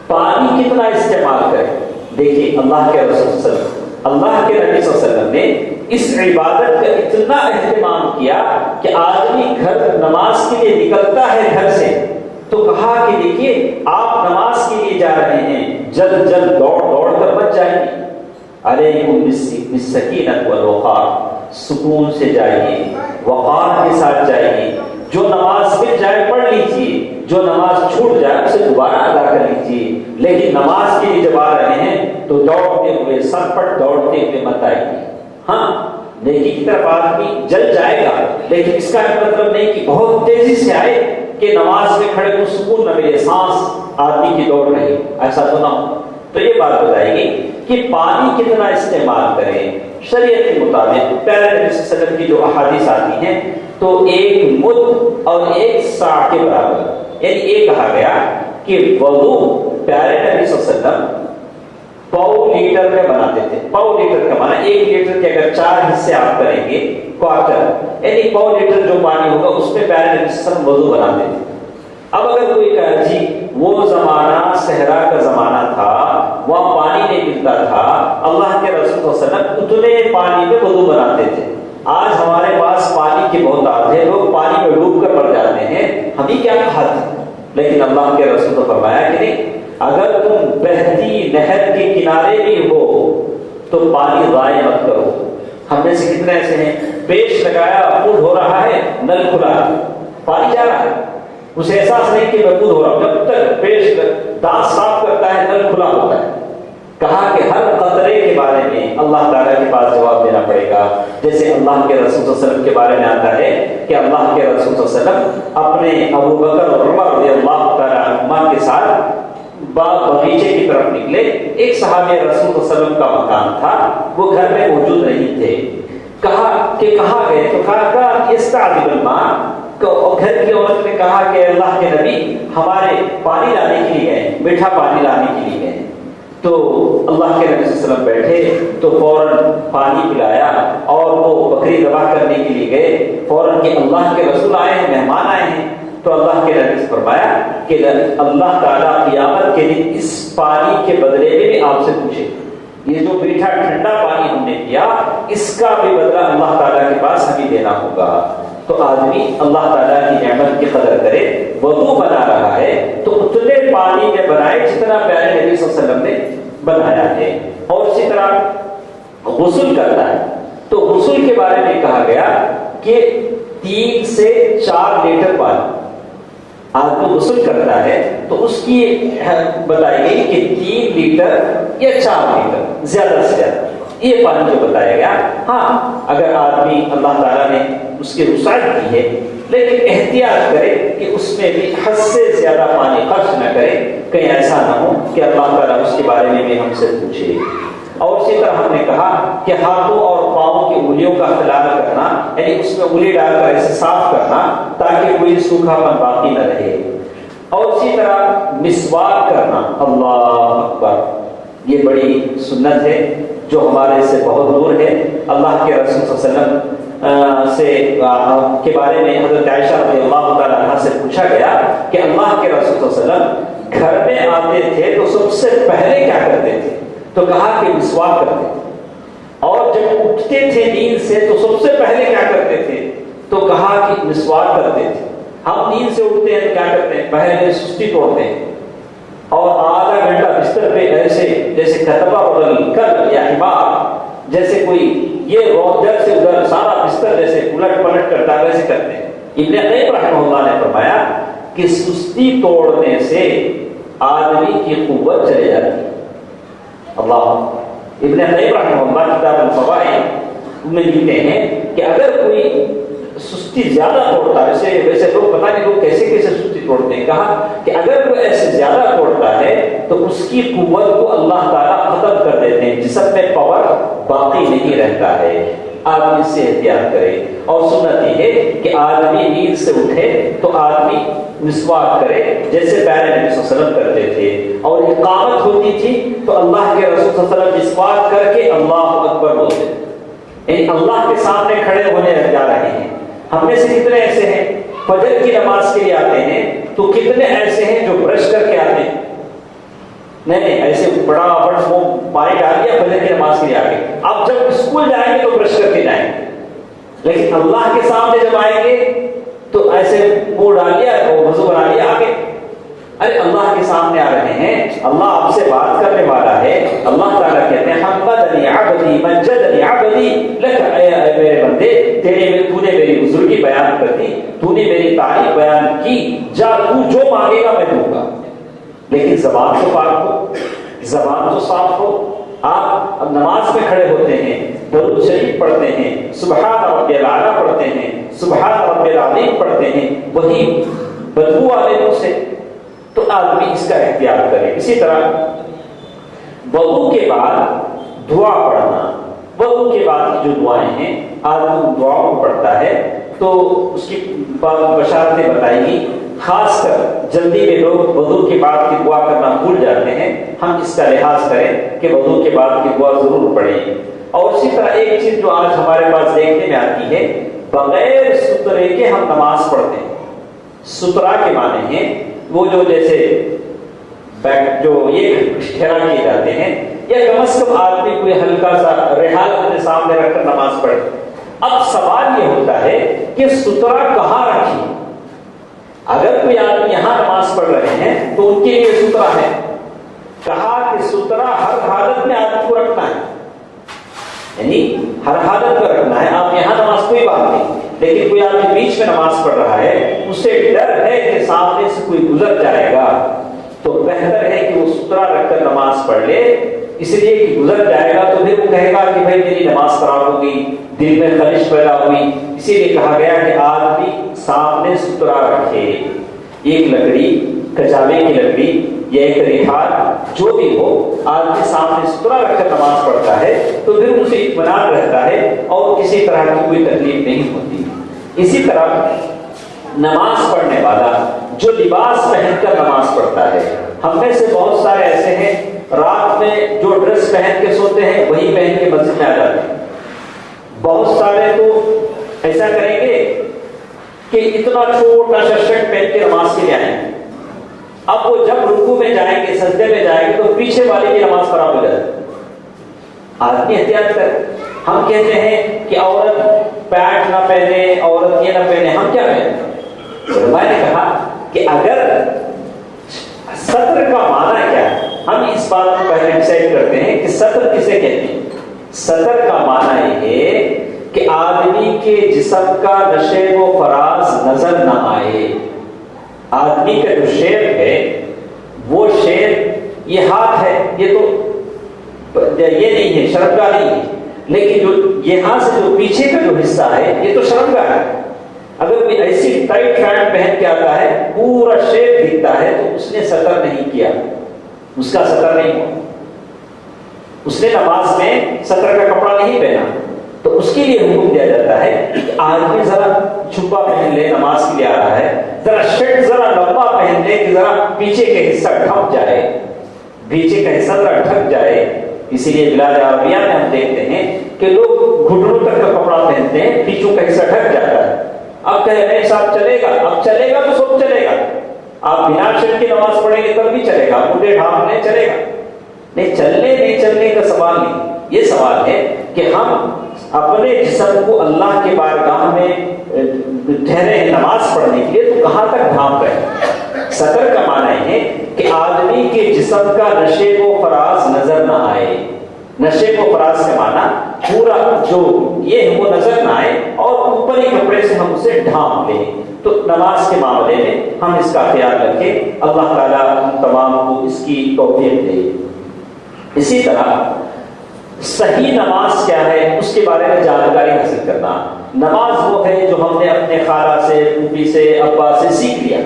پانی کتنا استعمال کرے، دیکھیے اللہ کے رسول صلی اللہ علیہ وسلم، اللہ کے نبی صلی اللہ علیہ وسلم نے اس عبادت کا اتنا اہتمام کیا کہ آدمی گھر نماز کے لیے نکلتا ہے گھر سے تو کہا کہ دیکھیے آپ نماز کے لیے جا رہے ہیں، جلد جلد دوڑ دوڑ کر بچ جائیں گے، علیکم بالسکینۃ والوقار، سکون سے جائیے، وقار کے ساتھ جائیے، جو نماز مل جائے پڑھ لیجیے، جو نماز چھوٹ جائے اسے دوبارہ ادا کر لیجیے، لیکن نماز کے لیے جب آ رہے ہیں تو دوڑتے ہوئے سر پٹ دوڑتے ہوئے مت آئیے۔ ہاں نیکی کی طرف آدمی جل جائے گا، لیکن اس کا مطلب نہیں کہ بہت تیزی سے آئے کہ نماز میں کھڑے کو سکون نہ ملے، سانس آدمی کی دوڑ رہی، ایسا تو نہ ہو۔ تو یہ بات بتائے گی کہ پانی کتنا استعمال کریں شریعت کے مطابق۔ پیارے نبی صلی اللہ علیہ وسلم کی جو احادیث آتی ہیں تو ایک مد اور ایک سا کے برابر، یعنی یہ کہا گیا کہ وضو پیارے نبی صلی اللہ علیہ وسلم پاؤ لیٹر میں بناتے تھے۔ پاؤ لیٹر کا معنی 1 لیٹر کے اگر 4 حصے آپ کریں گے، کوارٹر یعنی پاؤ لیٹر جو پانی ہوگا اس میں پیارے نبی صلی اللہ علیہ وسلم وضو بناتے تھے۔ اب اگر کوئی کہے جی وہ زمانہ صحرا کا زمانہ تھا، وہاں پانی نہیں ملتا تھا، اللہ کے رسول صلی اللہ علیہ وسلم اتنے پانی میں وضو بناتے تھے۔ آج ہمارے پاس پانی کی بہتات ہے، لوگ پانی میں ڈوب کر مر جاتے ہیں، ہمیں کیا کہا تھا؟ لیکن اللہ کے رسول نے فرمایا کہ نہیں، اگر تم بہتی نہر کے کنارے بھی ہو تو پانی ضائع مت کرو۔ ہم میں سے کتنے ایسے ہیں پیش لگایا پود ہو رہا ہے، نل کھلا ہے، پانی جا رہا ہے، اسے احساس نہیں کہ میں پود ہو رہا ہوں، جب تک پیش دانت صاف کرتا ہے نل کھلا ہوتا ہے۔ کہا کہ ہر قطرے کے بارے میں اللہ تعالیٰ کے پاس جواب دینا پڑے گا، جیسے اللہ کے رسول صلی اللہ علیہ وسلم کے بارے میں آتا ہے کہ اللہ کے رسول صلی اللہ علیہ وسلم اپنے ابو بکر اور عمر رضی اللہ تعالیٰ عنہما کے ساتھ باغیچے کی طرف نکلے۔ ایک صحابی رسول صلی اللہ علیہ وسلم کا مکان تھا، وہ گھر میں موجود نہیں تھے۔ کہا کہ کہاں گئے؟ تو کہا کہ استعجب الماء، گھر کی عورت نے کہا کہ اللہ کے نبی ہمارے پانی لانے کے لیے گئے، میٹھا پانی لانے کے لیے گئے۔ تو اللہ کے نبی صلی اللہ علیہ وسلم بیٹھے تو فوراً پانی پلایا، اور وہ بکری ذبح کرنے کے لیے گئے، فوراً کہ اللہ کے رسول آئے ہیں، مہمان آئے ہیں۔ تو اللہ کے نبی سے فرمایا کہ اللہ تعالیٰ قیامت کے دن اس پانی کے بدلے میں بھی آپ سے پوچھے، یہ جو میٹھا ٹھنڈا پانی ہم نے کیا اس کا بھی بدلہ اللہ تعالیٰ کے پاس ہمیں دینا ہوگا۔ تو آدمی اللہ تعالیٰ کی نعمت کی قدر کرے، وضو بنا رہا ہے تو اتنے پانی میں بنائے جتنا پیارے نبی صلی اللہ علیہ وسلم نے بنایا ہے۔ اور اسی طرح غسل کرتا ہے تو غسل کے بارے میں کہا گیا کہ 3 سے 4 لیٹر پانی آدمی غسل کرتا ہے تو اس کی بتائی گئی کہ 3 لیٹر یا 4 لیٹر زیادہ سے زیادہ یہ پانی جو بتایا گیا۔ ہاں اگر آدمی اللہ تعالیٰ نے اس کی وسعت دی ہے لیکن احتیاط کرے کہ اس میں بھی حد سے زیادہ پانی خرچ نہ کرے، کہیں ایسا نہ ہو کہ اللہ تعالیٰ اس کے بارے میں بھی ہم سے پوچھے۔ اور اسی طرح ہم نے کہا کہ ہاتھوں اور پاؤں کی انگلیوں کا خلال کرنا، یعنی اس میں انگلی ڈال کر ایسے صاف کرنا تاکہ کوئی سوکھا پن باقی نہ رہے۔ اور اسی طرح مسواک کرنا، اللہ اکبر، یہ بڑی سنت ہے جو ہمارے سے بہت دور ہے۔ اللہ کے رسول صلی اللہ علیہ وسلم کے بارے میں حضرت عائشہ رضی اللہ تعالیٰ عنہا سے پوچھا گیا کہ اللہ کے رسول صلی اللہ علیہ وسلم گھر میں آتے تھے تو سب سے پہلے کیا کرتے تھے؟ تو کہا کہ مسواک کرتے تھے، اور جب اٹھتے تھے نیند سے تو سب سے پہلے کیا کرتے تھے؟ تو کہا کہ مسواک کرتے تھے۔ ہم نیند سے اٹھتے ہیں تو کیا کرتے ہیں؟ پہلے سستی توڑتے ہیں اور آدھا گھنٹہ بستر پہ ایسے جیسے کتبہ بدل کر یا حمار، جیسے کوئی یہ ادھر سے ادھر سارا بستر جیسے الٹ پلٹ کرتا ہے ویسے کرتے ہیں، ابن قیم رحمہ اللہ نے فرمایا کہ سستی توڑنے سے آدمی کی قوت چلے جاتی ہے. اللہ ابن قیم رحمہ اللہ کتاب الفوائد میں لکھتے ہیں کہ اگر کوئی سستی زیادہ توڑتا ہے، ویسے لوگ پتہ نہیں لوگ کیسے کیسے سستی توڑتے ہیں، کہا کہ اگر کوئی ایسے زیادہ توڑتا ہے تو اس کی قوت کو اللہ تعالیٰ ختم کر دیتے ہیں، جسم میں پاور باقی نہیں رہتا ہے. آدمی سے احتیاط کرے. اور سنت یہ ہے کہ آدمی نیند سے اٹھے تو آدمی مسواک کرے جیسے پہلے نبی صلی اللہ علیہ وسلم کرتے تھے، اور اقامت ہوتی تھی تو اللہ کے رسول صلی اللہ علیہ وسلم مسواک کر کے اللہ اکبر بولتے، یعنی اللہ کے سامنے کھڑے ہونے لگ جا رہے ہیں. ہم میں سے کتنے ایسے ہیں فجر کی نماز کے لیے آتے ہیں، تو کتنے ایسے ہیں جو برش کر کے آتے ہیں؟ نہیں، ایسے بڑا وہ پانی ڈال دیا فجر کی نماز کے لیے آگے. اب جب اسکول جائیں گے تو برش کر کے جائیں گے، لیکن اللہ کے سامنے جب آئیں گے تو ایسے منہ ڈال لیا وضو بنا لیا آگے. ارے اللہ کے سامنے آ رہے ہیں، اللہ آپ سے بات کرنے والا ہے. اللہ تعالیٰ کہتے ہیں حمدنی عبدی مجدنی عبدی لک، اے میرے بندے تو نے میری بزرگی بیان کر دی، تو نے میری تعریف بیان کی، جا تو جو مانگے گا میں دوں گا. لیکن زبان تو پاک ہو، زبان تو صاف ہو. آپ اب نماز میں کھڑے ہوتے ہیں، درود شریف پڑھتے ہیں، سبحان ربی الاعلیٰ پڑھتے ہیں، سبحان ربی العظیم پڑھتے ہیں، وہی بدبو والے منہ سے، تو آدمی اس کا احتیاط کرے. اسی طرح وضو کے بعد دعا پڑھنا، وضو کے بعد کی جو دعائیں ہیں آدمی دعاؤں کو پڑھتا ہے تو اس کی بشارتیں بتائیں گی. خاص کر جلدی میں لوگ وضو کے بعد کی دعا کرنا بھول جاتے ہیں، ہم اس کا لحاظ کریں کہ وضو کے بعد کی دعا ضرور پڑھیں. اور اسی طرح ایک چیز جو آج ہمارے پاس دیکھنے میں آتی ہے، بغیر سترے کے ہم نماز پڑھتے ہیں. سترا کے معنی ہیں وہ جو جیسے جو یہ ٹھہرا کیے جاتے ہیں، یا کم از کم آدمی کوئی ہلکا سا رحال اپنے سامنے رکھ کر نماز پڑھے. اب سوال یہ ہوتا ہے کہ سترا کہاں رکھی؟ اگر کوئی آدمی یہاں نماز پڑھ رہے ہیں تو ان کے لیے سترا ہے. کہا کہ سترا ہر حالت میں آدمی کو رکھنا ہے، یعنی ہر حالت میں رکھنا ہے. آپ یہاں نماز کوئی بات نہیں، لیکن کوئی آدمی بیچ میں نماز پڑھ رہا ہے، اسے ڈر ہے کہ سامنے سے کوئی گزر جائے گا، تو بہتر ہے کہ وہ سترا رکھ کر نماز پڑھ لے. اس لیے کہ گزر جائے گا تو پھر وہ کہے گا کہ بھائی میری نماز خراب ہو گئی، دل میں خلش پیدا ہوئی. اسی لیے کہا گیا کہ آدمی سامنے سترا رکھے. ایک لکڑی، کچاوے کی لکڑی یا ایک ریحان جو بھی ہو، آدمی سامنے سترا رکھ کر نماز پڑھتا ہے تو پھر اسے اطمینان رہتا ہے اور کسی طرح کی کوئی تکلیف نہیں ہوتی. اسی طرح نماز پڑھنے والا جو لباس پہن کر نماز پڑھتا ہے، ہم میں سے بہت سارے ایسے ہیں رات میں جو ڈریس پہن کے سوتے ہیں وہی پہن کے مسجد میں آ جاتے ہیں. بہت سارے تو ایسا کریں گے کہ اتنا چھوٹا سا شرٹ پہن کے نماز کے لیے آئیں گے. اب وہ جب رکوع میں جائیں گے، سجدے میں جائیں گے تو پیچھے والے کی نماز خراب ہو جاتی ہے. آدمی احتیاط کرے. ہم کہتے ہیں کہ عورت پینٹ نہ پہنے، عورت یہ نہ پہنے، ہم کیا پہنے؟ میں نے کہا کہ اگر سطر کا معنی کیا ہے، ہم اس بات کو پہلے ڈیسائیڈ کرتے ہیں کہ سطر کسے کہتے ہیں. سطر کا معنی یہ ہے کہ آدمی کے جسم کا نشیب و فراز نظر نہ آئے. آدمی کا جو شیپ ہے وہ شیپ، یہ ہاتھ ہے، یہ تو یہ نہیں ہے، شرمگاہ نہیں ہے، لیکن جو یہاں سے جو پیچھے کا جو حصہ ہے یہ تو شرمگاہ ہے. اگر کوئی ایسی ٹائٹ پینٹ پہن کے آتا ہے پورا شیپ دکھتا ہے تو اس نے سطر نہیں کیا، اس کا سطر نہیں ہوا، اس نے نماز میں سطر کا کپڑا نہیں پہنا. تو اس کے لیے حکم دیا جاتا ہے کہ آدمی ذرا چھپا پہن لے، نماز کے لیے آ رہا ہے، ذرا شرٹ ذرا لمبا پہن لے کہ ذرا پیچھے کا حصہ ڈھک جائے، پیچھے کا حصہ ذرا ڈھک جائے. اسی لیے بلاد عربیہ میں ہم دیکھتے ہیں کہ لوگ گھٹنوں تک کا کپڑا پہنتے ہیں، پیچھوں کا حصہ ڈھک جاتا ہے. اب کہے نہیں صاحب چلے گا، اب چلے گا تو سب چلے گا. آپ بنا شرٹ کی نماز پڑھیں گے تب بھی چلے گا، مڈے ڈھانپنے چلے گا نہیں. چلنے نہیں چلنے کا سوال نہیں، یہ سوال ہے کہ ہم اپنے جسم کو اللہ کے بارگاہ میں ٹھہرے ہیں نماز پڑھنے کے لیے تو کہاں تک ڈھانپ رہے ہیں. سطر کا معنی ہے کہ آدمی کے جسم کا نشیب و فراز نظر نہ آئے. نشیب و فراز کا معنی پورا جو یہ ہے وہ نظر نہ آئے اور اوپری کپڑے سے ہم اسے ڈھانپ لیں. تو نماز کے معاملے میں ہم اس کا خیال رکھیں. اللہ تعالیٰ ہم تمام کو اس کی توفیق دے. اسی طرح صحیح نماز کیا ہے اس کے بارے میں جانکاری حاصل کرنا. نماز وہ ہے جو ہم نے اپنے خالہ سے، پھوپھی سے، ابا سے سیکھ لیا.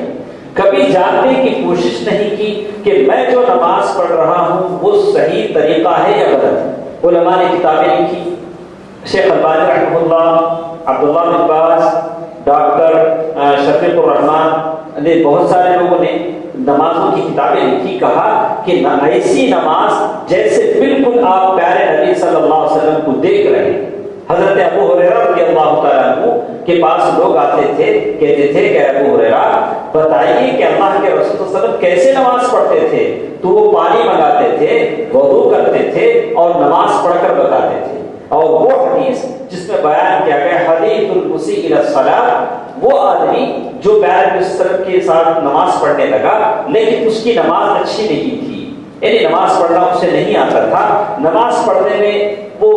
کبھی جاننے کی کوشش نہیں کی کہ میں جو نماز پڑھ رہا ہوں وہ صحیح طریقہ ہے یا غلط. علماء نے کتابیں لکھی. شیخ البانی رحمہ اللہ، عبداللہ بن باز، ڈاکٹر شفیق الرحمان نے، بہت سارے لوگوں نے نمازوں کی کتابیں لکھی. کہا کہ ایسی نماز جیسے بالکل آپ پیارے نبی صلی اللہ علیہ وسلم کو دیکھ رہے ہیں. حضرت ابو ہریرہ رضی اللہ تعالیٰ عنہ کے پاس لوگ آتے تھے، کہتے تھے کہ ابو ہریرہ بتائیے کہ اللہ کے رسول صلی اللہ علیہ وسلم کیسے نماز پڑھتے تھے. تو وہ پانی منگاتے تھے، وضو کرتے تھے اور نماز پڑھ کر بتاتے تھے. اور وہ حدیث جس میں بیان کیا گیا حدیث المسیء الی الصلاۃ، وہ آدمی جو پیارے نبی صلی اللہ علیہ وسلم کے ساتھ نماز پڑھنے لگا لیکن اس کی نماز اچھی نہیں تھی، یعنی نماز پڑھنا اسے نہیں آتا تھا. نماز پڑھنے میں وہ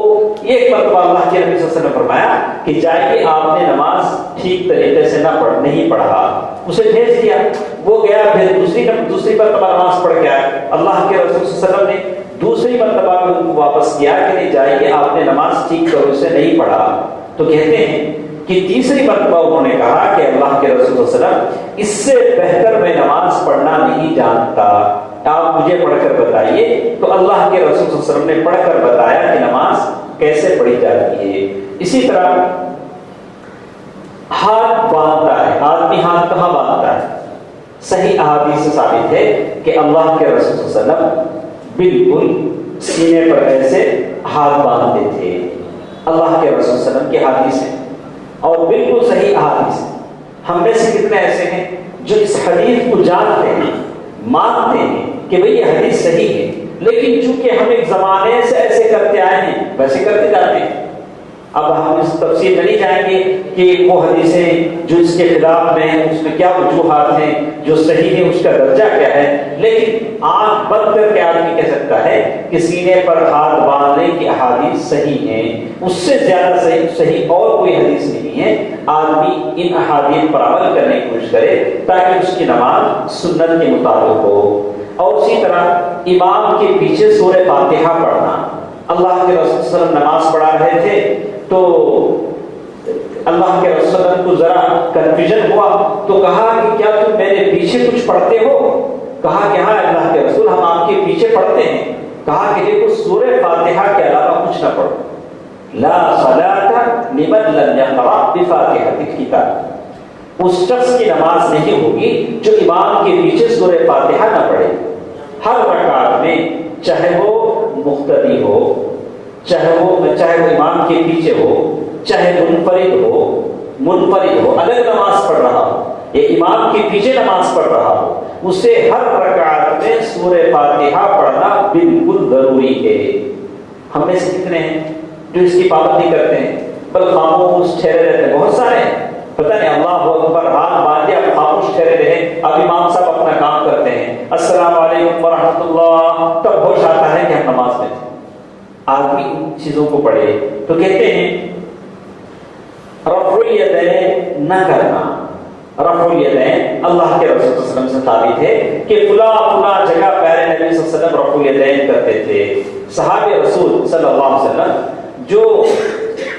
ایک مرتبہ اللہ کے نبی صلی اللہ علیہ وسلم نے فرمایا کہ جائیے آپ نے نماز ٹھیک طریقے سے نہیں پڑھا. اسے بھیج دیا، وہ گیا، پھر دوسری مرتبہ نماز پڑھ گیا. اللہ کے رسول صلی اللہ علیہ وسلم نے دوسری مرتبہ بھی ان کو واپس کیا کہ نہیں جائیے آپ نے نماز ٹھیک طرح سے نہیں پڑھا. تو کہتے ہیں کہ تیسری مرتبہ انہوں نے کہا کہ اللہ کے رسول صلی اللہ علیہ وسلم اس سے بہتر میں نماز پڑھنا نہیں جانتا، آپ مجھے پڑھ کر بتائیے. تو اللہ کے رسول صلی اللہ علیہ وسلم نے پڑھ کر بتایا کہ نماز کیسے پڑھی جاتی ہے. اسی طرح ہاتھ باندھتا ہے، آدمی ہاتھ کہاں باندھتا ہے؟ صحیح احادیث سے ثابت ہے کہ اللہ کے رسول صلی اللہ علیہ وسلم بالکل سینے پر ایسے ہاتھ باندھتے تھے. اللہ کے رسول صلی اللہ علیہ وسلم کی حدیث ہے اور بالکل صحیح احادیث. ہم میں سے کتنے ایسے ہیں جو اس حدیث کو جانتے ہیں، مانتے ہیں کہ بھئی یہ حدیث صحیح ہے، لیکن چونکہ ہم ایک زمانے سے ایسے کرتے آئے ہیں ویسے کرتے جاتے ہیں. اب ہم اس تفصیل میں نہیں جائیں گے کہ وہ حدیثیں جو اس کے خلاف میں ہیں اس میں کیا وجوہات ہیں، جو صحیح ہے اس کا درجہ کیا ہے. لیکن آنکھ بند کر کے آدمی کہہ سکتا ہے کہ سینے پر ہاتھ باندھنے کی احادیث صحیح ہیں، اس سے زیادہ صحیح اور کوئی حدیث نہیں ہے. آدمی ان احادیث پر عمل کرنے کی کوشش کرے تاکہ اس کی نماز سنت کے مطابق ہو. اور اسی طرح امام کے پیچھے سورہ فاتحہ پڑھنا. اللہ کے رسول صلی اللہ علیہ وسلم نماز پڑھا رہے تھے تو اللہ کے رسول کو ذرا کنفیوژن ہوا تو کہا کہ کیا تم میرے پیچھے کچھ پڑھتے ہو؟ کہا کہ ہاں اللہ کے رسول ہم آپ کے پیچھے پڑھتے ہیں. کہا کہ دیکھو سورہ فاتحہ کے علاوہ کچھ نہ پڑھو. لا صلاۃ لمن لم یقرأ بفاتحۃ الکتاب، اس شخص کی نماز نہیں ہوگی جو امام کے پیچھے سورہ فاتحہ نہ پڑھے. ہر رکعت میں چاہے وہ مقتدی ہو، چاہے وہ امام کے پیچھے ہو، چاہے منفرد ہو، الگ نماز پڑھ رہا ہو یا امام کے پیچھے نماز پڑھ رہا ہو، اسے ہر رکعت میں سورہ فاتحہ پڑھنا بالکل ضروری ہے. ہم میں سے کتنے ہیں جو اس کی پابندی کرتے ہیں بل خاموش ٹھہرے رہتے ہیں؟ بہت سارے ہیں. پتہ نہیں اللہ اکبر ہاتھ باندھے اب خاموش ٹھہرے رہے، اب امام صاحب اپنا کام کرتے ہیں، السلام علیکم ورحمۃ اللہ، تب ہوش آتا ہے کہ ہم نماز میں تھے. آدمی ان چیزوں کو پڑھے تو کہتے ہیں رفع الیدین نہ کرنا. رفع الیدین اللہ کے رسول صلی اللہ علیہ وسلم سے ثابت ہے کہ فلاں جگہ پیارے نبی صلی اللہ علیہ وسلم رفع الیدین کرتے تھے. صحابہ رسول صلی اللہ علیہ وسلم جو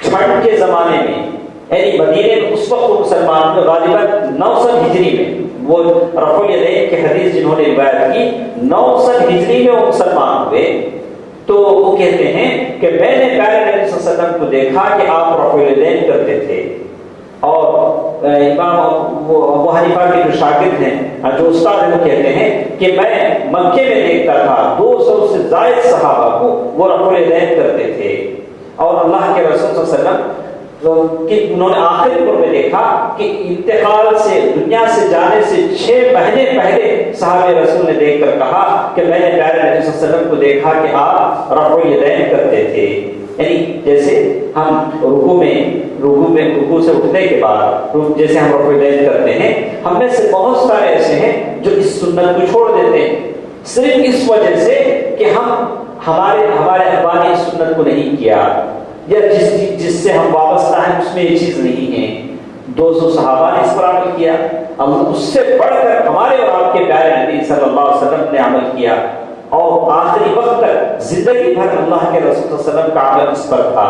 ٹھنڈ کے زمانے میں یعنی مدینے میں اس وقت مسلمان میں غالباً 900 ہجری میں وہ رفع الیدین کی حدیث جنہوں نے روایت کی 900 ہجری میں وہ مسلمان ہوئے. تو وہ کہتے ہیں کہ میں نے پیارے نبی صلی اللہ علیہ وسلم کو دیکھا کہ آپ رفع الیدین کرتے تھے. اور امام ابو حنیفہ کے جو شاگرد ہیں، جو استاد ہیں، وہ کہتے ہیں کہ میں مکے میں دیکھتا تھا 200 سے زائد صحابہ کو وہ رفع الیدین کرتے تھے. اور اللہ کے رسول صلی اللہ علیہ وسلم کہ انہوں نے آخری دور میں دیکھا کہ انتقال سے دنیا سے جانے سے 6 مہینے پہلے صحابہ رسول نے دیکھ کر کہا کہ میں نے پیارے نبی صلی اللہ علیہ وسلم کو دیکھا کہ آپ رفع الیدین کرتے تھے. یعنی جیسے ہم رکوع سے اٹھنے کے بعد جیسے ہم رفع الیدین کرتے ہیں، ہم میں سے بہت سارے ایسے ہیں جو اس سنت کو چھوڑ دیتے ہیں صرف اس وجہ سے کہ ہمارے ابا نے اس سنت کو نہیں کیا. یا جس سے ہم وابستہ ہیں اس میں یہ چیز نہیں ہے. 200 صحابہ نے اس پر عمل کیا. اس سے بڑھ کر ہمارے اور آپ کے پیارے نبی صلی اللہ علیہ وسلم نے عمل کیا، اور آخری وقت تک زندگی بھر اللہ کے رسول صلی اللہ علیہ وسلم کا عمل اس پر تھا.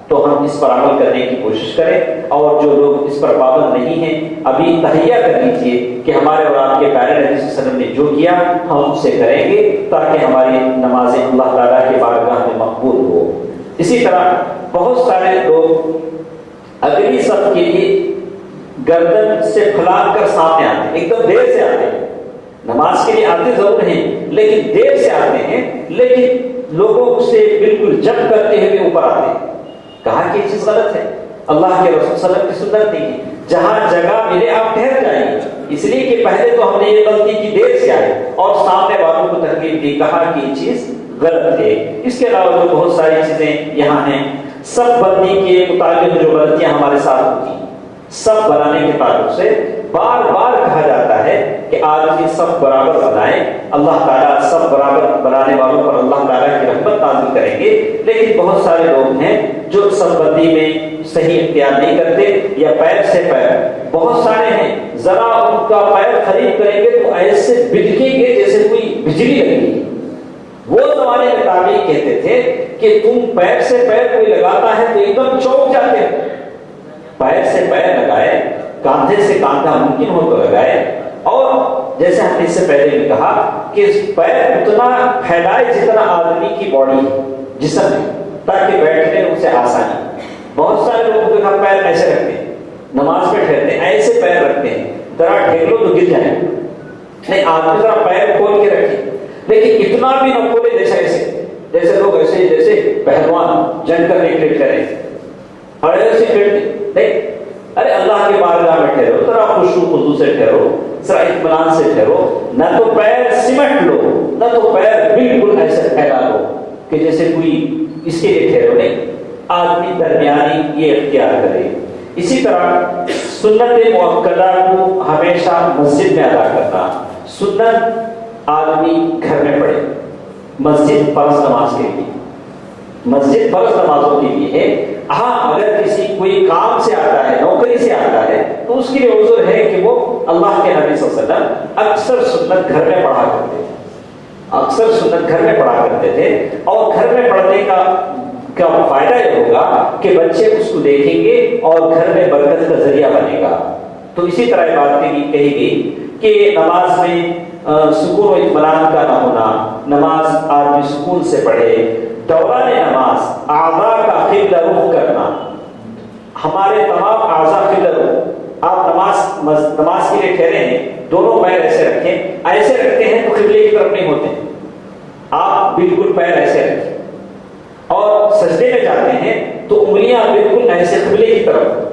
تو ہم اس پر عمل کرنے کی کوشش کریں، اور جو لوگ اس پر پابند نہیں ہیں ابھی تہیہ کر لیجیے کہ ہمارے اور آپ کے پیارے نبی صلی اللہ علیہ وسلم نے جو کیا ہم اسے کریں گے، تاکہ ہماری نمازیں اللہ تعالیٰ کے بارگاہ میں مقبول ہو. اسی طرح بہت سارے لوگ اگلی صف کے لیے گردن سے پھلانگ کر سامنے آتے ہیں، ایک دم دیر سے آتے ہیں. نماز کے لیے آتے ضرور ہیں لیکن دیر سے آتے ہیں، لیکن لوگوں سے بالکل جب کرتے ہوئے اوپر آتے ہیں. کہا کہ یہ چیز غلط ہے، اللہ کے رسول صلی اللہ علیہ وسلم کی سنت نہیں ہے. جہاں جگہ ملے آپ ٹھہر جائیں، اس لیے کہ پہلے تو ہم نے یہ غلطی کی دیر سے آئے اور سامنے والوں کو ترغیب دی، کہا کہ یہ چیز غلط ہے. اس کے علاوہ جو بہت ساری چیزیں یہاں ہیں، سب بندی کے متعلق جو غلطیاں ہمارے ساتھ ہوتی ہیں، سب بنانے کے تعلق سے بار بار کہا جاتا ہے کہ آدمی سب برابر بنائے. اللہ تعالیٰ سب برابر بنانے والوں پر اللہ تعالیٰ کی رحمت نازل کریں گے، لیکن بہت سارے لوگ ہیں جو سب بندی میں صحیح اختیار نہیں کرتے یا پیر سے پیر. بہت سارے ہیں ذرا ان کا پیر قریب کریں گے تو ایسے بجھیں گے جیسے کوئی بجلی لگی. وہ زمانے میں تابعین کہتے تھے کہ تم پیر سے پیر کوئی لگاتا ہے تو ایک دم چونک جاتے ہو. پیر سے پیر لگائے، کاندھے سے کاندھا ممکن ہو تو لگائے، اور جیسے ہم نے اس سے پہلے بھی کہا کہ پیر اتنا پھیلائے جتنا آدمی کی باڈی جسم ہے، تاکہ بیٹھنے ان سے آسانی. بہت سارے لوگوں کے پیر ایسے رکھتے ہیں، نماز میں ٹھہرتے ہیں ایسے پیر رکھتے ہیں، ذرا ڈھیر لو تو گر جائیں. نہیں، آدمی ذرا پیر کھول کے رکھے، لیکن اتنا بھی نہ کھولے جیسے لوگ ایسے جیسے پہلوان جنگ کرنے کے لیے ٹھہرے اور ایسے ٹھہرتے. نہیں، ارے اللہ کے بارگاہ میں ٹھہرو، ذرا خشوع خضوع سے ٹھہرو، ذرا اطمینان سے ٹھہرو. نہ تو پیر سمٹ لو، نہ تو پیر بالکل ایسے پھیلا لو کہ جیسے کوئی اس کے لیے ٹھہرو. نہیں، آدمی درمیانی یہ اختیار کرے. اسی طرح سنت مؤکدہ کو ہمیشہ مسجد میں ادا کرنا. سنت آدمی گھر میں پڑھے، مسجد فرض نماز کے لیے، مسجد فرض نمازوں کے لیے ہے. ہاں، اگر کسی کوئی کام سے آتا ہے، نوکری سے آتا ہے، تو اس کے لیے عذر ہے کہ وہ اللہ کے نبی صلی اللہ علیہ وسلم اکثر سنت گھر میں پڑھا کرتے تھے، اکثر سنت گھر میں پڑھا کرتے تھے. اور گھر میں پڑھنے کا فائدہ یہ ہوگا کہ بچے اس کو دیکھیں گے اور گھر میں برکت کا ذریعہ بنے گا. تو اسی طرح بات کہی گئی کہ نماز میں سکون و اطمینان کا نہ ہونا، نماز آدمی سکون سے پڑھے. دوران نماز اعضاء کا قبلہ رخ کرنا، ہمارے تمام اعضاء قبلہ رخ. آپ نماز کے لیے ٹھہرے ہیں، دونوں پیر ایسے رکھیں، ایسے رکھتے ہیں تو قبلے کی طرف نہیں ہوتے. آپ بالکل پیر ایسے رکھیں، اور سجدے میں جاتے ہیں تو انگلیاں بالکل ایسے قبلے کی طرف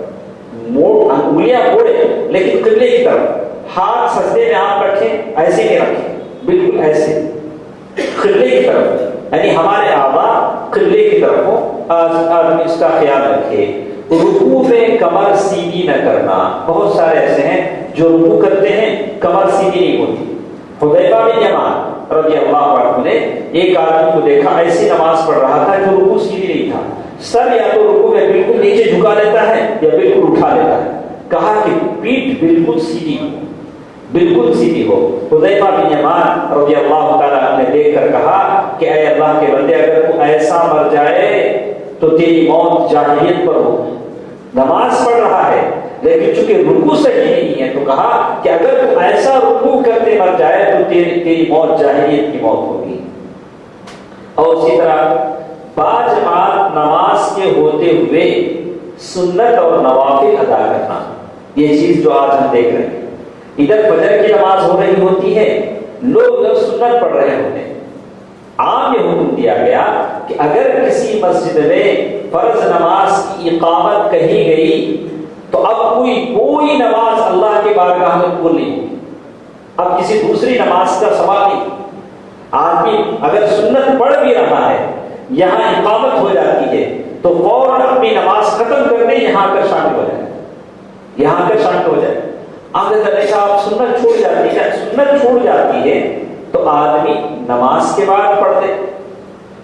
انگلیاں موڑے لیکن قبلے کی طرف. ہاتھ سجدے میں آپ رکھیں، ایسے نہیں رکھیں، بالکل ایسے قبلے کی طرف، یعنی ہمارے اعضاء قبلے کی طرف ہو. آدمی اس کا خیال رکھے. رکوع میں کمر سیدھی نہ کرنا. بہت سارے ایسے ہیں جو رکوع کرتے ہیں کمر سیدھی نہیں ہوتی. حذیفہ بن یمان رضی اللہ عنہ نے ایک آدمی کو دیکھا ایسی نماز پڑھ رہا تھا جو رکوع سیدھی نہیں تھا. سر یا تو رکوع میں بالکل نیچے جھکا لیتا ہے یا بالکل اٹھا لیتا ہے. کہا کہ پیٹھ بالکل سیدھی ہو، بالکل سیدھی ہو. حذیفہ بن یمان رضی اللہ تعالیٰ نے دیکھ کر کہا کہ اے اللہ کے بندے، اگر تو ایسا مر جائے تو تیری موت جاہلیت پر ہو. نماز پڑھ رہا ہے لیکن چونکہ رکوع صحیح نہیں ہے تو کہا کہ اگر تو ایسا رکوع کرتے مر جائے تو تیری موت جاہلیت کی موت ہوگی. اور اسی طرح باجماعت نماز کے ہوتے ہوئے سنت اور نوافل ادا کرنا. یہ چیز جو آج ہم دیکھ رہے ہیں، ادھر فجر کی نماز ہو رہی ہوتی ہے، لوگ سنت پڑھ رہے ہوتے ہیں. عام یہ حکم دیا گیا کہ اگر کسی مسجد میں فرض نماز کی اقامت کہی گئی تو اب کوئی نماز اللہ کے بارگاہ میں قبول نہیں ہوگی. اب کسی دوسری نماز کا سوال نہیں. آدمی اگر سنت پڑھ بھی رہا ہے، یہاں اقامت ہو جاتی ہے تو فوراً اپنی نماز ختم کرنے یہاں کر شامل ہو جائے، یہاں کر شامل ہو جائے. آگے چلے گا آپ سنت چھوڑ جاتی ہے، سنت چھوڑ جاتی ہے تو آدمی نماز کے بعد پڑھ دے.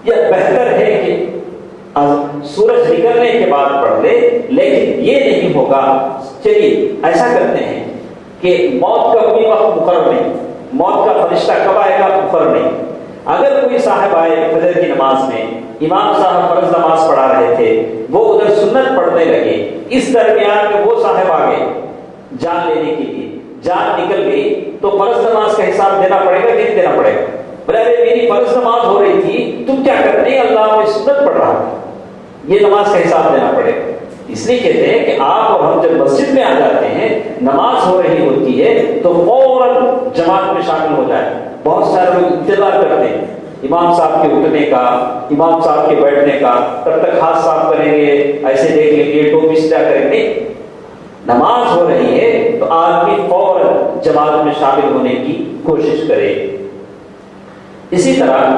یا بہتر ہے کہ سورج نکلنے کے بعد پڑھ لے، لیکن یہ نہیں ہوگا چلیے ایسا کرتے ہیں کہ موت کا کوئی وقت مقرر نہیں، موت کا فرشتہ کب آئے گا مقرر نہیں۔ اگر کوئی صاحب آئے فجر کی نماز میں، امام صاحب فرض نماز پڑھا رہے تھے، وہ ادھر سنت پڑھنے لگے، اس درمیان میں وہ صاحب آ گئے جان لینے کے لیے، جان نکل گئی تو فرض نماز کا حساب دینا پڑے گا کہ نہیں دینا پڑے گا؟ بولے میری فرض نماز ہو رہی تھی، تم کیا کرتے ہیں؟ اللہ میں سنت پڑھ رہا ہے، یہ نماز کا حساب دینا پڑے گا۔ اس لیے کہتے ہیں کہ آپ اور ہم جب مسجد میں آ جاتے ہیں، نماز ہو رہی ہوتی ہے تو فوراً جماعت میں شامل ہو جائیں۔ بہت سارے لوگ انتظار کرتے ہیں امام صاحب کے اٹھنے کا، امام صاحب کے بیٹھنے کا، تب تک ہاتھ صاف کریں گے، ایسے دیکھ لیں گے، ٹوپی سیدھا کریں گے۔ نماز ہو رہی ہے تو آدمی فوراً جماعت میں شامل ہونے کی کوشش کرے۔ اسی طرح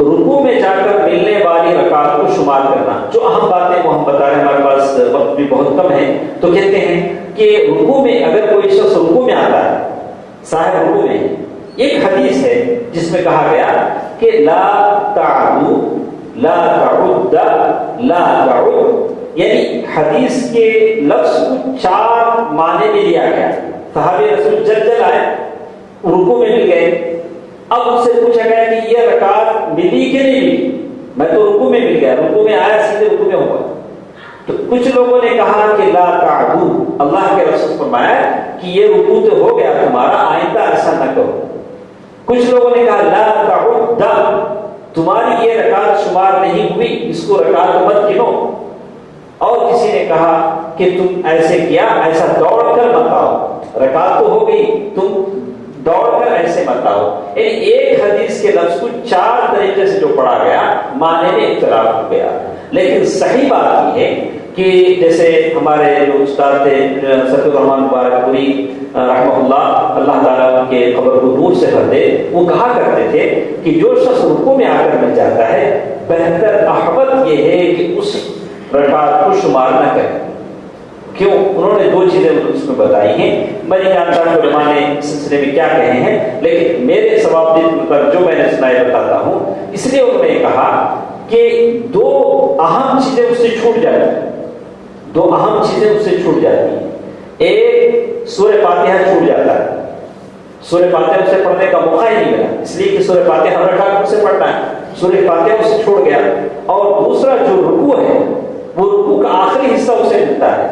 رکوع میں جا کر ملنے والی رکعات کو شمار کرنا، جو اہم باتیں وہ ہم بتا رہے ہیں، ہمارے پاس وقت بھی بہت کم ہے، تو کہتے ہیں کہ رکوع میں اگر کوئی شخص رکوع میں آتا ہے، صاحب رکوع میں، ایک حدیث ہے جس میں کہا گیا کہ لا تعدو لا تعد لا تعد، یعنی حدیث کے لفظ کو 4 معنی میں لیا گیا۔ صحابی رسول جل آئے، رکوع میں مل گئے، اب ان سے پوچھا گیا کہ یہ رکعت ملی کہ نہیں ملی؟ میں تو رکوع میں مل گیا، رکوع میں آیا، سیدھے رکوع میں ہوا۔ تو کچھ لوگوں نے کہا کہ لا تعدو، اللہ کے رسول فرمایا کہ یہ رکوع تو ہو گیا تمہارا، آئندہ ایسا نہ کرو۔ کچھ لوگوں نے کہا لا تعد، تمہاری یہ رکعت شمار نہیں ہوئی، اس کو رکعت مت گنو۔ اور کسی نے کہا کہ تم ایسے کیا، ایسا دوڑ کر مت آؤ، رکعت تو ہو گئی، تم دوڑ کر ایسے مت آؤ۔ یعنی ایک حدیث کے لفظ کو 4 طریقے سے جو پڑھا گیا، معنی میں اختلاف ہو گیا۔ لیکن صحیح بات یہ ہے کہ جیسے ہمارے جو استاد تھے سید الرحمان مبارک پوری رحمہ اللہ، اللہ تعالیٰ کے قبر کو نور سے بھر دے، وہ کہا کرتے تھے کہ جو شخص رکوع میں آ کر مل جاتا ہے، بہتر احوط یہ ہے کہ اس رکعت کو شمار نہ کرے۔ کیوں؟ انہوں نے 2 چیزیں اس میں بتائی ہیں، میں نہیں جانتا کہ علماء نے اس سلسلے میں کیا کہے ہیں، لیکن میرے ثوابدید پر جو میں نے سنا ہے بتاتا ہوں۔ اس لیے انہوں نے کہا کہ 2 اہم چیزیں اس سے چھوٹ جاتی ہیں، 2 اہم چیزیں اس سے چھوٹ جاتی ہیں۔ ایک سورہ فاتحہ چھوٹ جاتا ہے، سورہ فاتحہ اسے پڑھنے کا موقع ہی نہیں ملا، اس لیے کہ سورہ فاتحہ ہر رکعت اسے پڑھنا ہے، سورہ فاتحہ اسے چھوڑ گیا۔ اور دوسرا جو رکوع ہے، وہ رکوع کا آخری حصہ اسے ملتا ہے،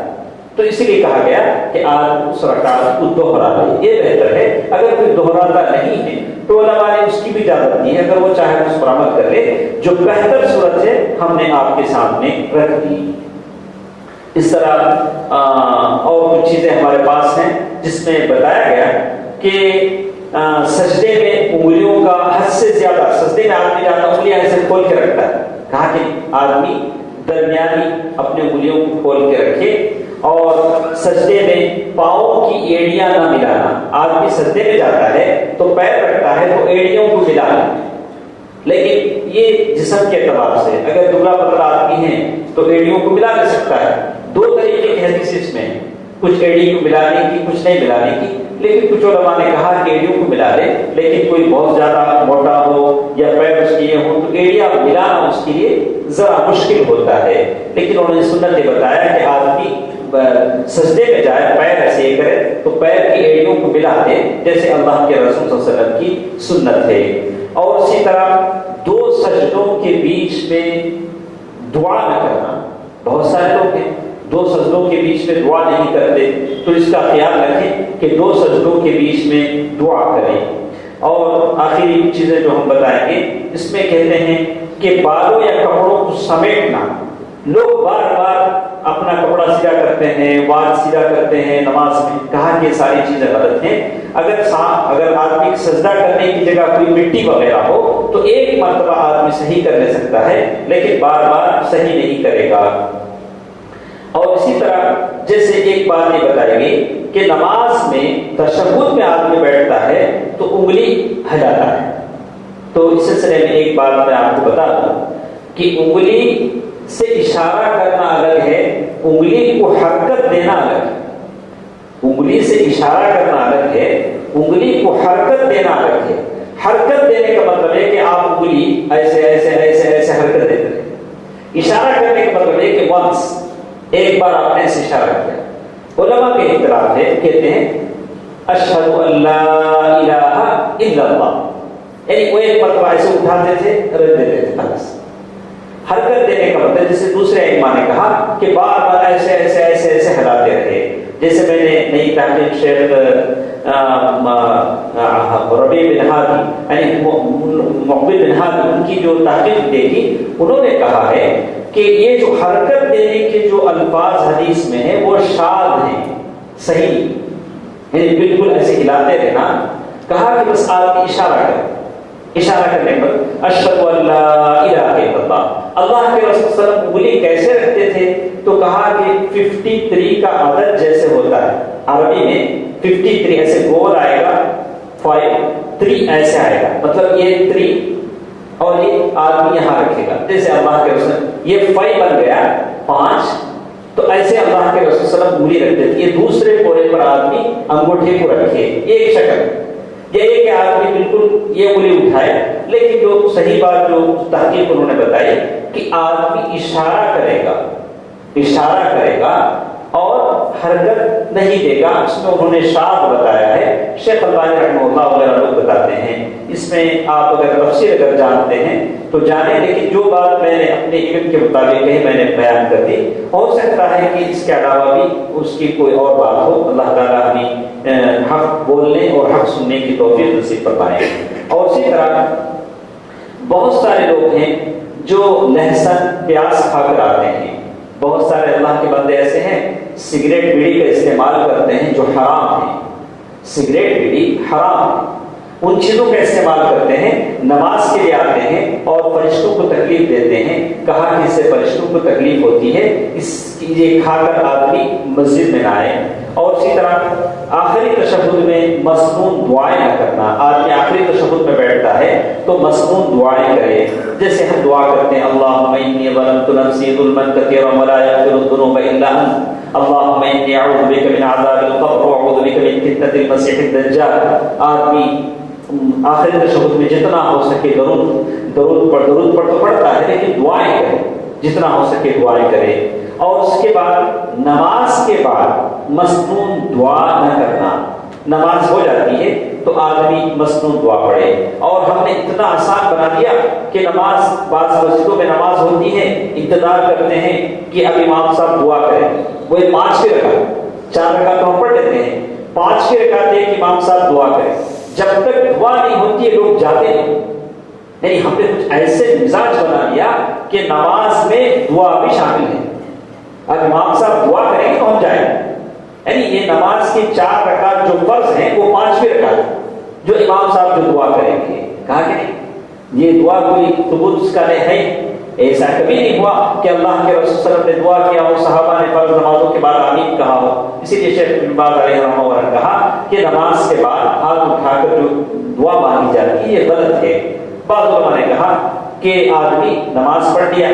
تو اسی لیے کہا گیا کہ آج اس رکعت کو دوہرا لے، یہ بہتر ہے۔ اگر کوئی دوہراتا نہیں ہے تو علماء نے اس کی بھی اجازت دی ہے، اگر وہ چاہے اس پر عمل کر لے۔ جو بہتر صورت ہے ہم نے آپ کے سامنے رکھ دی۔ اس طرح اور کچھ چیزیں ہمارے پاس ہیں جس میں بتایا گیا کہ سجدے میں انگلیوں کا حد سے زیادہ، سجدے میں آدمی زیادہ انگلیاں ایسے کھول کے رکھتا ہے، کہا کہ آدمی درمیانی اپنے انگلیوں کو کھول کے رکھے، اور سجدے میں پاؤں کی ایڑیاں نہ ملانا۔ آدمی سجدے میں جاتا ہے تو پیر رکھتا ہے تو ایڑیوں کو ملانا، لیکن یہ جسم کے اعتبار سے اگر دبلا پتلا آدمی ہے تو ایڑیوں کو ملا نہیں سکتا ہے۔ 2 طریقے کی حدیث اس میں، کچھ ایڑی کو ملانے کی، کچھ نہیں ملانے کی، لیکن کچھ علماء نے کہا کہ ایڑیوں کو ملا لے، لیکن کوئی بہت زیادہ موٹا ہو یا پیر اس کے ہو تو ایڑیاں ملانا اس کے لیے ذرا مشکل ہوتا ہے۔ لیکن انہوں نے سنت یہ بتایا کہ آدمی سجدے میں جائے، پیر ایسے کرے تو پیر کی ایڑیوں کو ملا دے، جیسے اللہ کے رسول صلی اللہ علیہ وسلم کی سنت ہے۔ اور اسی طرح 2 سجدوں کے بیچ میں دعا نہ کرنا، بہت سارے لوگ ہیں 2 سجدوں کے بیچ میں دعا نہیں کرتے، تو اس کا خیال رکھیں کہ 2 سجدوں کے بیچ میں دعا کریں۔ اور آخری چیزیں جو ہم بتائیں گے، اس میں کہتے ہیں کہ بالوں یا کپڑوں کو سمیٹنا۔ لوگ بار بار اپنا کپڑا سیدھا کرتے ہیں، وال سیدھا کرتے ہیں نماز میں، کہا کہ ساری چیزیں غلط ہیں۔ اگر آدمی سجدہ کرنے کی جگہ کوئی مٹی وغیرہ ہو تو ایک مرتبہ آدمی صحیح کر لے سکتا ہے، لیکن بار بار صحیح نہیں کرے گا۔ اور اسی طرح جیسے ایک بات یہ بتائی گئی کہ نماز میں تشہد میں آدمی بیٹھتا ہے تو انگلی ہلاتا ہے، تو اس سلسلے میں ایک بات میں آپ کو بتا دوں کہ انگلی سے اشارہ کرنا الگ ہے، انگلی کو حرکت دینا الگ ہے۔ انگلی سے اشارہ کرنا الگ ہے، انگلی کو حرکت دینا الگ ہے۔ حرکت دینے کا مطلب ہے کہ آپ انگلی ایسے ایسے ایسے ایسے حرکت دیتے ہیں، کرنے کا مطلب ہے کہ ونس ایک بار آپ نے ایسے اشارہ کیا۔ علماء کے اختلاف ہے، کہتے ہیں اشہد ان لا الہ الا اللہ، یعنی وہ ایک مرتبہ ایسے اٹھاتے تھے رد دیتے تھے خلاص۔ حرکت دینے کا مطلب جیسے دوسرے ائمہ نے کہا کہ بار بار ایسے ایسے ایسے ایسے ہلاتے رہے، جیسے میں نے نئی تحقیق شیخ ربیع بن ہادی یعنی مقبل بن ہادی ان کی جو تحقیق دیکھی، انہوں نے کہا ہے کہ یہ جو حرکت دینے کے جو الفاظ حدیث میں ہیں وہ شاذ ہیں، صحیح یعنی بالکل ایسے ہلاتے رہنا۔ کہا کہ بس آپ اشارہ کریں، اشارہ کرنے پر اشہد ان لا الہ الا اللہ۔ اللہ کے رسول صلی اللہ علیہ وسلم انگلی کیسے رکھتے تھے؟ تو کہا کہ 53 کا عدد جیسے ہوتا ہے عربی میں 53 ایسے گول آئے گا، 53 ایسے آئے گا، مطلب یہ 3 اور یہ آدمی یہاں رکھے گا، جیسے اللہ کے رسول یہ 5 بن گیا 5، تو ایسے اللہ کے رسول صلی اللہ علیہ وسلم انگلی رکھتے تھے۔ یہ دوسرے پورے پر آدمی انگوٹھے کو رکھے، ایک شکل یہ کہ آدمی بالکل یہ انگلی اٹھائے، لیکن جو صحیح بات جو تحقیق انہوں نے بتائی کہ آدمی اشارہ کرے گا، اشارہ کرے گا اور حرکت نہیں دے گا۔ اس میں انہوں نے شاذ بتایا ہے، شیخ البانی رحمہ اللہ علیہ لوگ بتاتے ہیں، اس میں آپ اگر تفسیر اگر جانتے ہیں تو جانیں، لیکن جو بات میں نے اپنے علم کے مطابق کہی میں نے بیان کر دی، ہو سکتا ہے کہ اس کے علاوہ بھی اس کی کوئی اور بات ہو۔ اللہ تعالیٰ ہمیں حق بولنے اور حق سننے کی توفیق نصیب فرمائے۔ اور اسی طرح بہت سارے لوگ ہیں جو لہسن پیاز کھا کر آتے ہیں، بہت سارے اللہ کے بندے ایسے ہیں سگریٹ بیڑی کا استعمال کرتے ہیں جو حرام ہے، سگریٹ بیڑی حرام ہے، ان چیزوں کا استعمال کرتے ہیں، نماز کے لیے آتے ہیں اور فرشتوں کو تکلیف دیتے ہیں۔ کہا کہ اس سے فرشتوں کو تکلیف ہوتی ہے، اس کی یہ کھا کر آدمی مسجد میں نہ آئے۔ اور اسی طرح آخری تشہد میں مسنون دعائیں نہ کرنا، آدمی آخری تشہد میں بیٹھتا ہے تو مسنون دعائیں کرے، جیسے ہم دعا کرتے ہیں اللہم انی ظلمت نفسی ظلما کثیرا ولا یغفر الذنوب الا انت اللہم انی اعوذ بک من عذاب القبر واعوذ بک من فتنة المسیح الدجال۔ آدمی آخری تشہد میں جتنا ہو سکے درود پڑھ تو پڑھتا ہے، لیکن دعائیں کرے، جتنا ہو سکے دعائیں کرے۔ اور اس کے بعد نماز کے بعد مسنون دعا نہ کرنا، نماز ہو جاتی ہے تو آدمی مسنون دعا پڑھے۔ اور ہم نے اتنا آسان بنا دیا کہ نماز بعض مسجدوں میں نماز ہوتی ہے، انتظار کرتے ہیں کہ اب امام صاحب دعا کریں، وہ 5 کی رکعت 4 رکعت تو ہم پڑھ لیتے ہیں، 5 کی رکعت ہے کہ امام صاحب دعا کریں، جب تک دعا نہیں ہوتی ہے لوگ جاتے نہیں۔ یعنی ہم نے کچھ ایسے مزاج بنا لیا کہ نماز میں دعا بھی شامل ہے، اب امام صاحب دعا کریں گے تو ہم جائیں گے۔ یعنی یہ نماز کی 4 رکعت جو فرض ہیں وہ 5ویں رکعت جو امام صاحب جو دعا کریں گے، کہا کہ نہیں یہ دعا کوئی ثبوت اس کا نہیں ہے، ایسا کبھی نہیں ہوا کہ اللہ کے رسول صلی اللہ علیہ وسلم نے دعا کیا ہو، صحابہ نے فرض نمازوں کے بعد آمین کہا ہو۔ اسی لیے شیخ ابن باز علیہ رحمہ اللہ نے کہا کہ نماز کے بعد ہاتھ اٹھا کر جو دعا مانگی جاتی ہے یہ غلط ہے۔ بعض علماء نے کہا کہ آدمی نماز پڑھ لیا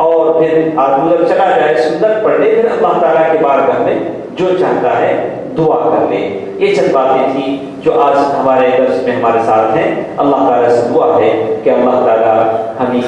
اور پھر آدمی جب چلا جائے سنت پڑھ لے، پھر اللہ تعالیٰ کے بارگاہ میں جو چاہتا ہے دعا کر لے۔ یہ چند باتیں تھیں جو آج ہمارے درس میں ہمارے ساتھ ہیں۔ اللہ تعالیٰ سے دعا ہے کہ اللہ تعالیٰ ہمیں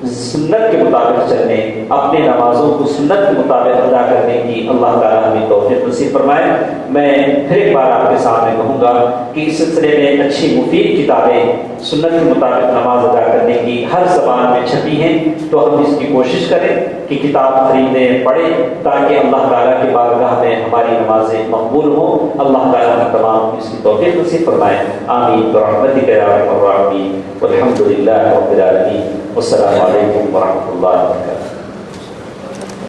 سنت کے مطابق چلنے، اپنے نمازوں کو سنت کے مطابق ادا کرنے کی اللہ تعالیٰ ہمیں توفیق نصیب فرمائے۔ میں پھر ایک بار آپ کے سامنے کہوں گا کہ اس سلسلے میں اچھی مفید کتابیں سنت کے مطابق نماز ادا کرنے کی ہر زبان میں چھپی ہیں، تو ہم اس کی کوشش کریں کہ کتاب خریدیں، پڑھیں، تاکہ اللہ تعالیٰ کے بارگاہ میں ہماری نمازیں مقبول ہوں۔ اللہ تعالیٰ ہم تمام اس کی توفیق نصیب فرمائے، آمین برحمتک یا ارحم الراحمین، والحمد للہ رب العالمین، والسلام علیکم ورحمۃ اللہ وبرکاتہ۔